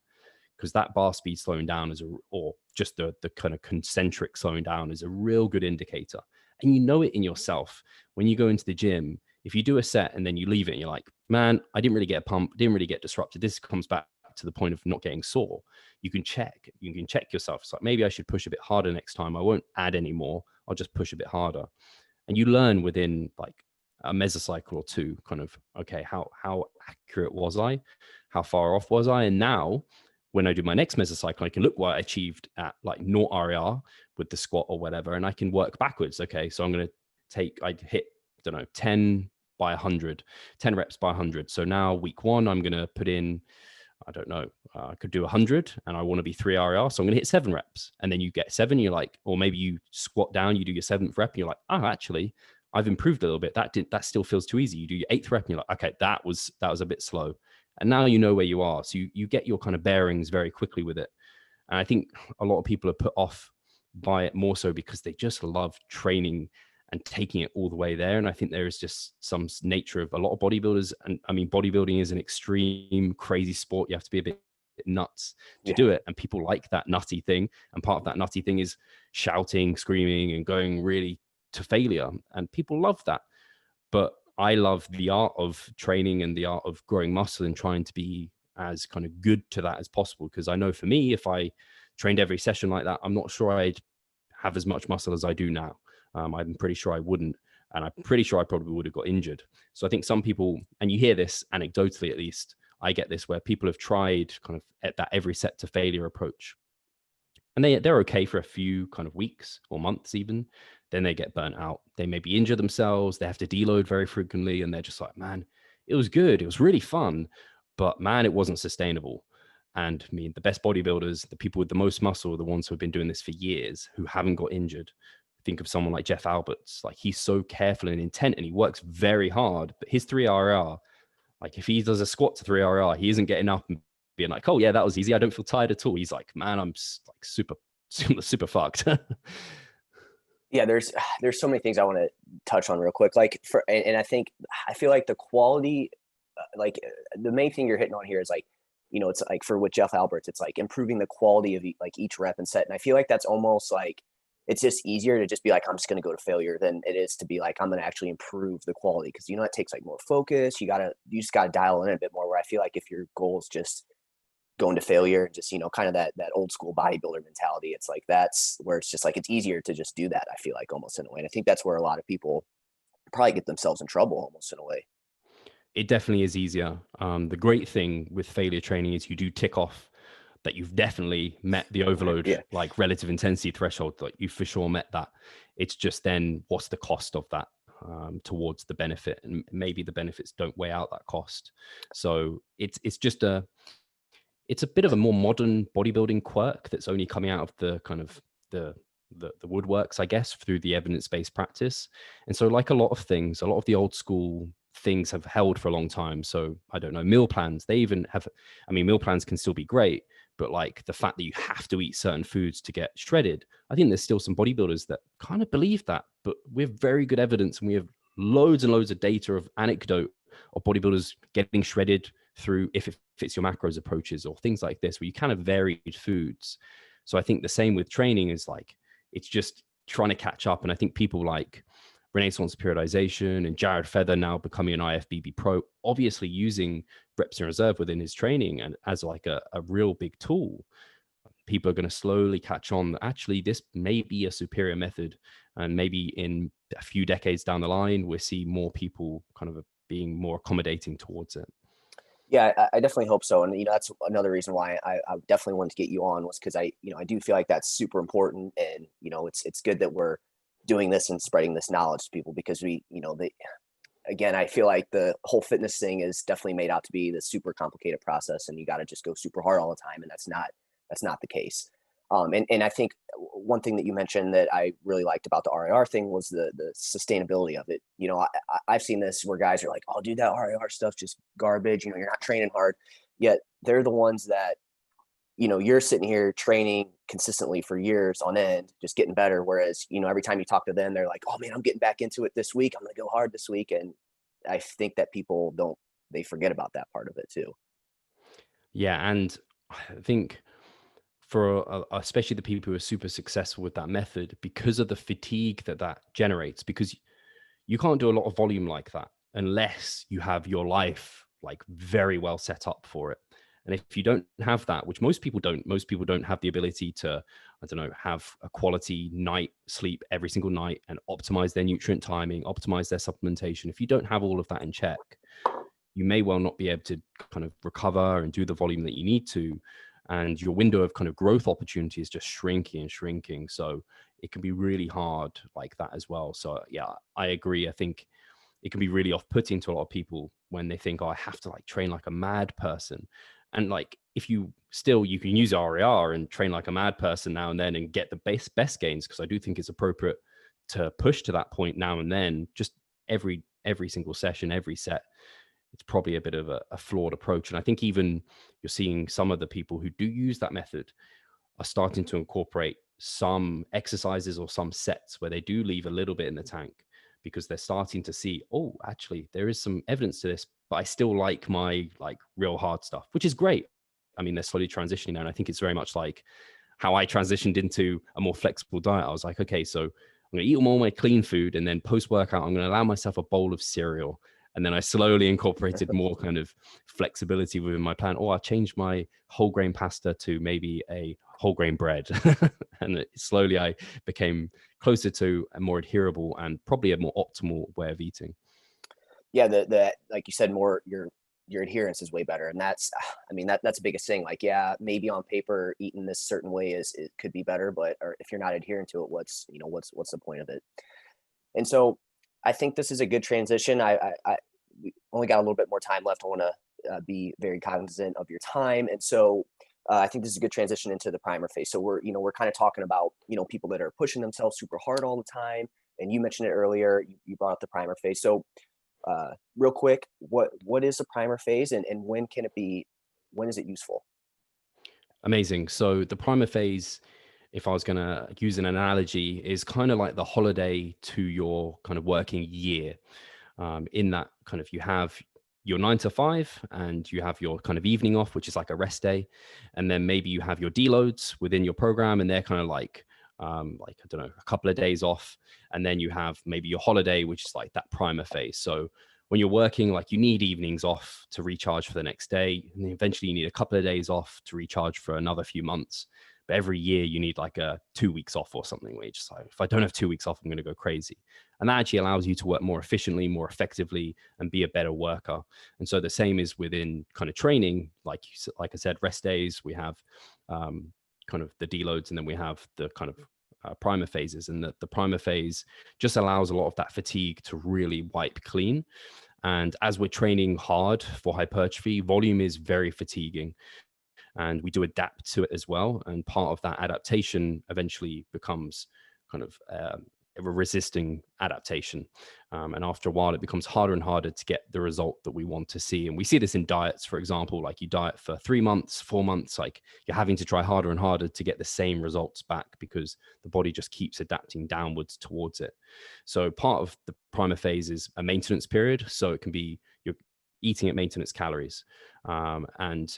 B: Because that bar speed slowing down or just the kind of concentric slowing down is a real good indicator. And you know it in yourself. When you go into the gym, if you do a set and then you leave it and you're like, man, I didn't really get a pump, didn't really get disrupted. This comes back to the point of not getting sore. You can check yourself. It's like, maybe I should push a bit harder next time. I won't add any more. I'll just push a bit harder. And you learn within like a mesocycle or two, kind of, okay, how accurate was I? How far off was I? And now when I do my next mesocycle, I can look what I achieved at like naught RER with the squat or whatever, and I can work backwards. Okay, so I'm going to I hit, I don't know, 10 by 100, 10 reps by 100. So now week one, I'm going to put in, I don't know, I could do 100 and I want to be 3 RER. So I'm going to hit 7 reps. And then you get 7, you're like, or maybe you squat down, you do your 7th rep, and you're like, oh, actually, I've improved a little bit. That still feels too easy. You do your 8th rep, and you're like, okay, that was a bit slow. And now you know where you are. So you get your kind of bearings very quickly with it. And I think a lot of people are put off by it more so because they just love training and taking it all the way there. And I think there is just some nature of a lot of bodybuilders. And I mean, bodybuilding is an extreme, crazy sport. You have to be a bit nuts to
A: Yeah.
B: do it. And people like that nutty thing. And part of that nutty thing is shouting, screaming, and going really to failure. And people love that. But I love the art of training and the art of growing muscle and trying to be as kind of good to that as possible. Because I know for me, if I trained every session like that, I'm not sure I'd have as much muscle as I do now. I'm pretty sure I wouldn't. And I'm pretty sure I probably would have got injured. So I think some people, and you hear this anecdotally at least, I get this where people have tried kind of at that every set to failure approach. And they're okay for a few kind of weeks or months even. Then they get burnt out. They maybe injure themselves. They have to deload very frequently. And they're just like, man, it was good. It was really fun. But man, it wasn't sustainable. And I mean, the best bodybuilders, the people with the most muscle, are the ones who have been doing this for years, who haven't got injured. Think of someone like Jeff Alberts. Like, he's so careful and intent and he works very hard. But his 3 RR, like if he does a squat to 3 RR, he isn't getting up and being like, oh yeah, that was easy. I don't feel tired at all. He's like, man, I'm like super fucked.
A: Yeah, there's so many things I want to touch on real quick. Like and I think I feel like the quality, the main thing you're hitting on here is like, it's like for with Jeff Alberts, it's like improving the quality of like each rep and set. And I feel like that's almost like it's just easier to just be like, I'm just going to go to failure than it is to be like, I'm going to actually improve the quality. Cause it takes like more focus. You just gotta dial in a bit more, where I feel like if your goal is just going to failure, just, kind of that old school bodybuilder mentality, it's like, that's where it's just like, it's easier to just do that. I feel like almost in a way. And I think that's where a lot of people probably get themselves in trouble almost in a way.
B: It definitely is easier. The great thing with failure training is you do tick off that you've definitely met the overload,
A: Yeah.
B: like relative intensity threshold, that you for sure met that. It's just then what's the cost of that towards the benefit, and maybe the benefits don't weigh out that cost. So it's just it's a bit of a more modern bodybuilding quirk that's only coming out of the kind of the the woodworks, I guess, through the evidence-based practice. And so, like a lot of things, a lot of the old school things have held for a long time. So I don't know, meal plans, they even have, I mean, meal plans can still be great, but like the fact that you have to eat certain foods to get shredded, I think there's still some bodybuilders that kind of believe that, but we have very good evidence and we have loads and loads of data of anecdote of bodybuilders getting shredded through, if it fits your macros approaches or things like this, where you kind of varied foods. So I think the same with training is like, it's just trying to catch up. And I think people like Renaissance Periodization and Jared Feather now becoming an IFBB pro, obviously using reps in reserve within his training and as like a real big tool. People are going to slowly catch on that actually this may be a superior method. And maybe in a few decades down the line, we'll see more people kind of being more accommodating towards it.
A: Yeah, I definitely hope so. And, that's another reason why I definitely wanted to get you on was because I do feel like that's super important. And, it's good that we're doing this and spreading this knowledge to people because again, I feel like the whole fitness thing is definitely made out to be this super complicated process and you got to just go super hard all the time. And that's not the case. And I think one thing that you mentioned that I really liked about the RIR thing was the sustainability of it. I've seen this where guys are like, "Oh, dude, that RIR stuff just garbage." You're not training hard, yet they're the ones that you're sitting here training consistently for years on end, just getting better. Whereas every time you talk to them, they're like, "Oh man, I'm getting back into it this week. I'm going to go hard this week." And I think that people they forget about that part of it too.
B: Yeah. And I think for especially the people who are super successful with that method, because of the fatigue that generates, because you can't do a lot of volume like that unless you have your life like very well set up for it. And if you don't have that, which most people don't have the ability to, I don't know, have a quality night sleep every single night and optimize their nutrient timing, optimize their supplementation. If you don't have all of that in check, you may well not be able to kind of recover and do the volume that you need to. And your window of kind of growth opportunity is just shrinking and shrinking. So it can be really hard like that as well. So yeah, I agree. I think it can be really off-putting to a lot of people when they think, oh, I have to like train like a mad person. And like, if you can use RAR and train like a mad person now and then and get the best gains. Cause I do think it's appropriate to push to that point now and then, just every single session, every set. It's probably a bit of a flawed approach. And I think even you're seeing some of the people who do use that method are starting to incorporate some exercises or some sets where they do leave a little bit in the tank because they're starting to see, oh, actually, there is some evidence to this, but I still like my like real hard stuff, which is great. I mean, they're slowly transitioning now. And I think it's very much like how I transitioned into a more flexible diet. I was like, okay, so I'm going to eat all my clean food. And then post-workout, I'm going to allow myself a bowl of cereal. And then I slowly incorporated more kind of flexibility within my plan. Or I changed my whole grain pasta to maybe a whole grain bread. And slowly I became closer to a more adherable and probably a more optimal way of eating.
A: Yeah, the like you said, more your adherence is way better, and that's I mean that's the biggest thing. Like, yeah, maybe on paper eating this certain way is it could be better, but or if you're not adhering to it, what's the point of it? And so I think this is a good transition. We only got a little bit more time left. I want to be very cognizant of your time, and so I think this is a good transition into the primer phase. So we're kind of talking about people that are pushing themselves super hard all the time, and you mentioned it earlier. You brought up the primer phase. So real quick, what is a primer phase, and when is it useful?
B: Amazing. So the primer phase, if I was going to use an analogy, is kind of like the holiday to your kind of working year. In that kind of you have your 9 to 5 and you have your kind of evening off, which is like a rest day. And then maybe you have your deloads within your program and they're kind of like I don't know, a couple of days off. And then you have maybe your holiday, which is like that primer phase. So when you're working, like you need evenings off to recharge for the next day. And then eventually you need a couple of days off to recharge for another few months. But every year you need like a 2 weeks off or something, where you're just like, if I don't have 2 weeks off, I'm going to go crazy. And that actually allows you to work more efficiently, more effectively, and be a better worker. And so the same is within kind of training, like I said, rest days, we have kind of the deloads, and then we have the kind of primer phases. And the primer phase just allows a lot of that fatigue to really wipe clean. And as we're training hard for hypertrophy, volume is very fatiguing, and we do adapt to it as well. And part of that adaptation eventually becomes kind of a resisting adaptation. And after a while, it becomes harder and harder to get the result that we want to see. And we see this in diets, for example, like you diet for 3 months, 4 months, like you're having to try harder and harder to get the same results back because the body just keeps adapting downwards towards it. So part of the primer phase is a maintenance period. So it can be you're eating at maintenance calories. And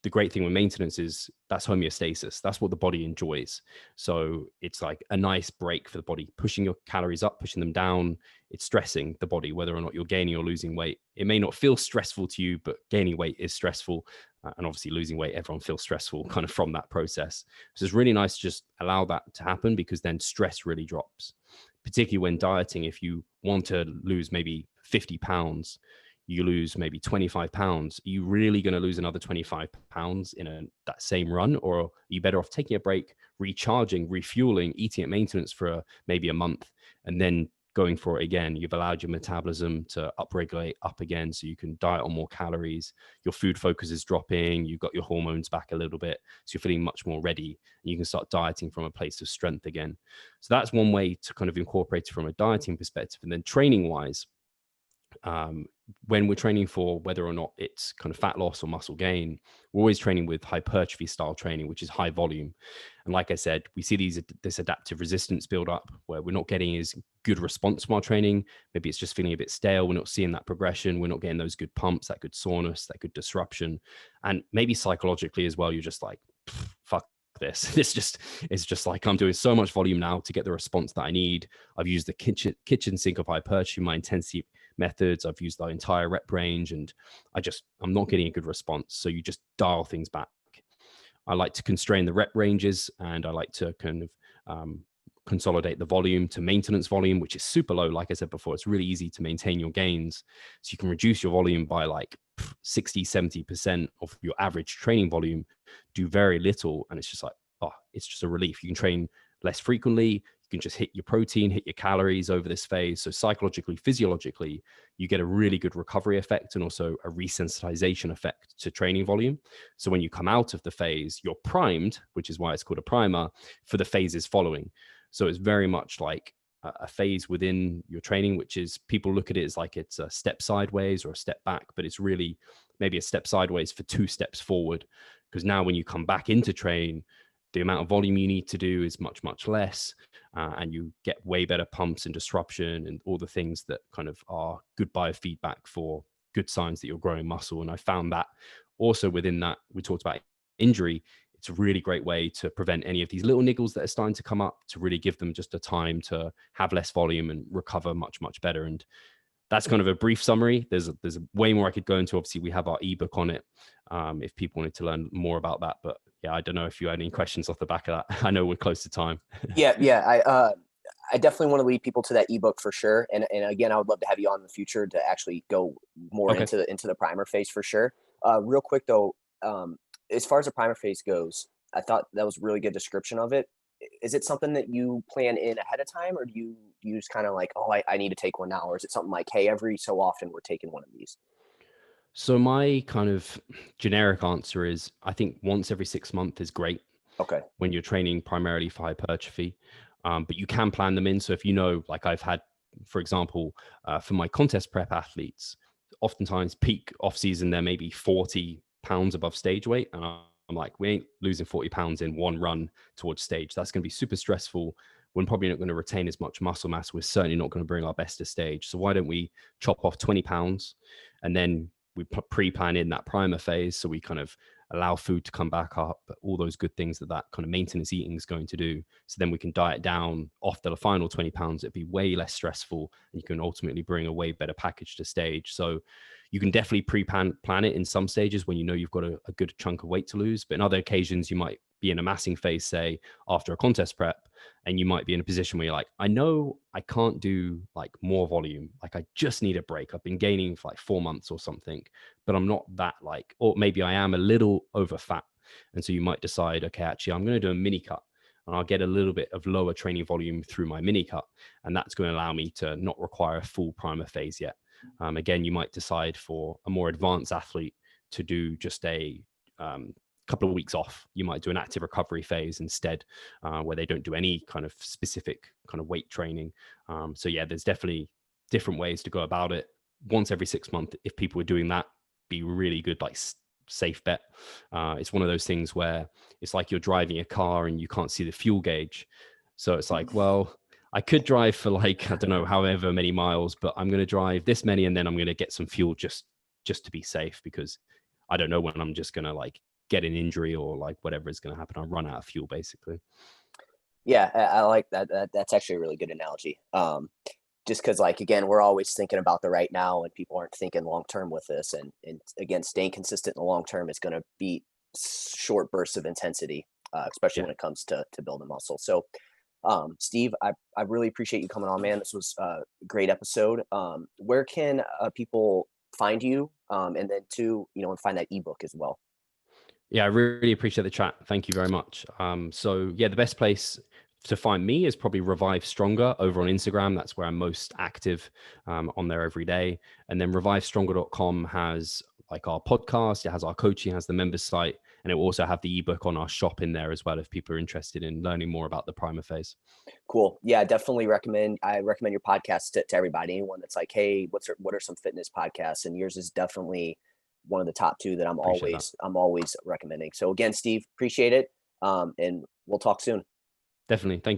B: the great thing with maintenance is that's homeostasis. That's what the body enjoys. So it's like a nice break for the body, pushing your calories up, pushing them down. It's stressing the body, whether or not you're gaining or losing weight. It may not feel stressful to you, but gaining weight is stressful. And obviously losing weight, everyone feels stressful kind of from that process. So it's really nice to just allow that to happen, because then stress really drops, particularly when dieting. If you want to lose maybe 50 pounds, you lose maybe 25 pounds, are you really going to lose another 25 pounds in that same run? Or are you better off taking a break, recharging, refueling, eating at maintenance for maybe a month, and then going for it again? You've allowed your metabolism to upregulate up again, so you can diet on more calories. Your food focus is dropping. You've got your hormones back a little bit, so you're feeling much more ready, and you can start dieting from a place of strength again. So that's one way to kind of incorporate it from a dieting perspective. And then training wise, when we're training for whether or not it's kind of fat loss or muscle gain, we're always training with hypertrophy style training, which is high volume. And like I said, we see this adaptive resistance build up where we're not getting as good response from our training. Maybe it's just feeling a bit stale. We're not seeing that progression. We're not getting those good pumps, that good soreness, that good disruption. And maybe psychologically as well, you're just like, fuck this. It's just like, I'm doing so much volume now to get the response that I need. I've used the kitchen sink of hypertrophy, my intensity methods. I've used the entire rep range, and I'm not getting a good response. So you just dial things back. I like to constrain the rep ranges, and I like to kind of consolidate the volume to maintenance volume, which is super low. Like I said before, it's really easy to maintain your gains. So you can reduce your volume by like 60, 70% of your average training volume, do very little. And it's just like, oh, it's just a relief. You can train less frequently. You can just hit your protein, hit your calories over this phase. So psychologically, physiologically, you get a really good recovery effect and also a resensitization effect to training volume. So when you come out of the phase, you're primed, which is why it's called a primer, for the phases following. So it's very much like a phase within your training, which is, people look at it as like it's a step sideways or a step back, but it's really maybe a step sideways for 2 steps forward. Because now when you come back into train, the amount of volume you need to do is much, much less. And you get way better pumps and disruption and all the things that kind of are good biofeedback for good signs that you're growing muscle. And I found that also within that, we talked about injury. It's a really great way to prevent any of these little niggles that are starting to come up, to really give them just a time to have less volume and recover much, much better. And that's kind of a brief summary. There's way more I could go into. Obviously, we have our ebook on it if people wanted to learn more about that. But yeah, I don't know if you had any questions off the back of that. I know we're close to time.
A: Yeah. I definitely want to lead people to that ebook for sure. And again, I would love to have you on in the future to actually go more
B: Okay.
A: into the primer phase for sure. Real quick though, as far as the primer phase goes, I thought that was a really good description of it. Is it something that you plan in ahead of time, or do you just kind of like, oh, I need to take one now? Or is it something like, hey, every so often we're taking one of these?
B: So my kind of generic answer is, I think once every 6 months is great
A: Okay.
B: when you're training primarily for hypertrophy. But you can plan them in. So if you know, like I've had, for example, for my contest prep athletes, oftentimes peak off season, they're maybe 40 pounds above stage weight. And I'm like, we ain't losing 40 pounds in one run towards stage. That's going to be super stressful. We're probably not going to retain as much muscle mass. We're certainly not going to bring our best to stage. So why don't we chop off 20 pounds and then we pre-plan in that primer phase, so we kind of allow food to come back up, all those good things that kind of maintenance eating is going to do. So then we can diet down after the final 20 pounds. It'd be way less stressful, and you can ultimately bring a way better package to stage. So you can definitely pre-plan it in some stages when you know you've got a good chunk of weight to lose. But in other occasions, you might be in a massing phase, say after a contest prep, and you might be in a position where you're like, I know I can't do like more volume. Like I just need a break. I've been gaining for like 4 months or something, but I'm not that like, or maybe I am a little over fat. And so you might decide, okay, actually, I'm going to do a mini cut and I'll get a little bit of lower training volume through my mini cut. And that's going to allow me to not require a full primer phase yet. Again, you might decide for a more advanced athlete to do just a couple of weeks off. You might do an active recovery phase instead, where they don't do any kind of specific kind of weight training. So yeah, there's definitely different ways to go about it. Once every 6 months, if people are doing that, be really good, like safe bet. It's one of those things where it's like you're driving a car and you can't see the fuel gauge. So it's like, well, I could drive for like, I don't know, however many miles, but I'm going to drive this many and then I'm going to get some fuel just to be safe, because I don't know when I'm just going to like get an injury or like whatever is going to happen. I'll run out of fuel basically.
A: Yeah, I like that. That's actually a really good analogy. Just because, like, again, we're always thinking about the right now, and people aren't thinking long term with this. And again, staying consistent in the long term is going to beat short bursts of intensity, especially
B: Yeah.
A: when it comes to building muscle. So, Steve, I really appreciate you coming on, man. This was a great episode. Where can people find you? And then two, and find that ebook as well.
B: Yeah, I really appreciate the chat. Thank you very much. So yeah, the best place to find me is probably Revive Stronger over on Instagram. That's where I'm most active, on there every day. And then revivestronger.com has like our podcast, it has our coaching, it has the members site, and it will also have the ebook on our shop in there as well if people are interested in learning more about the primer phase.
A: Cool. Yeah, definitely recommend. I recommend your podcast to everybody. Anyone that's like, hey, what are some fitness podcasts? And yours is definitely one of the top two that
B: Appreciate that.
A: I'm always recommending. So again, Steve, appreciate it. And we'll talk soon.
B: Definitely. Thank you.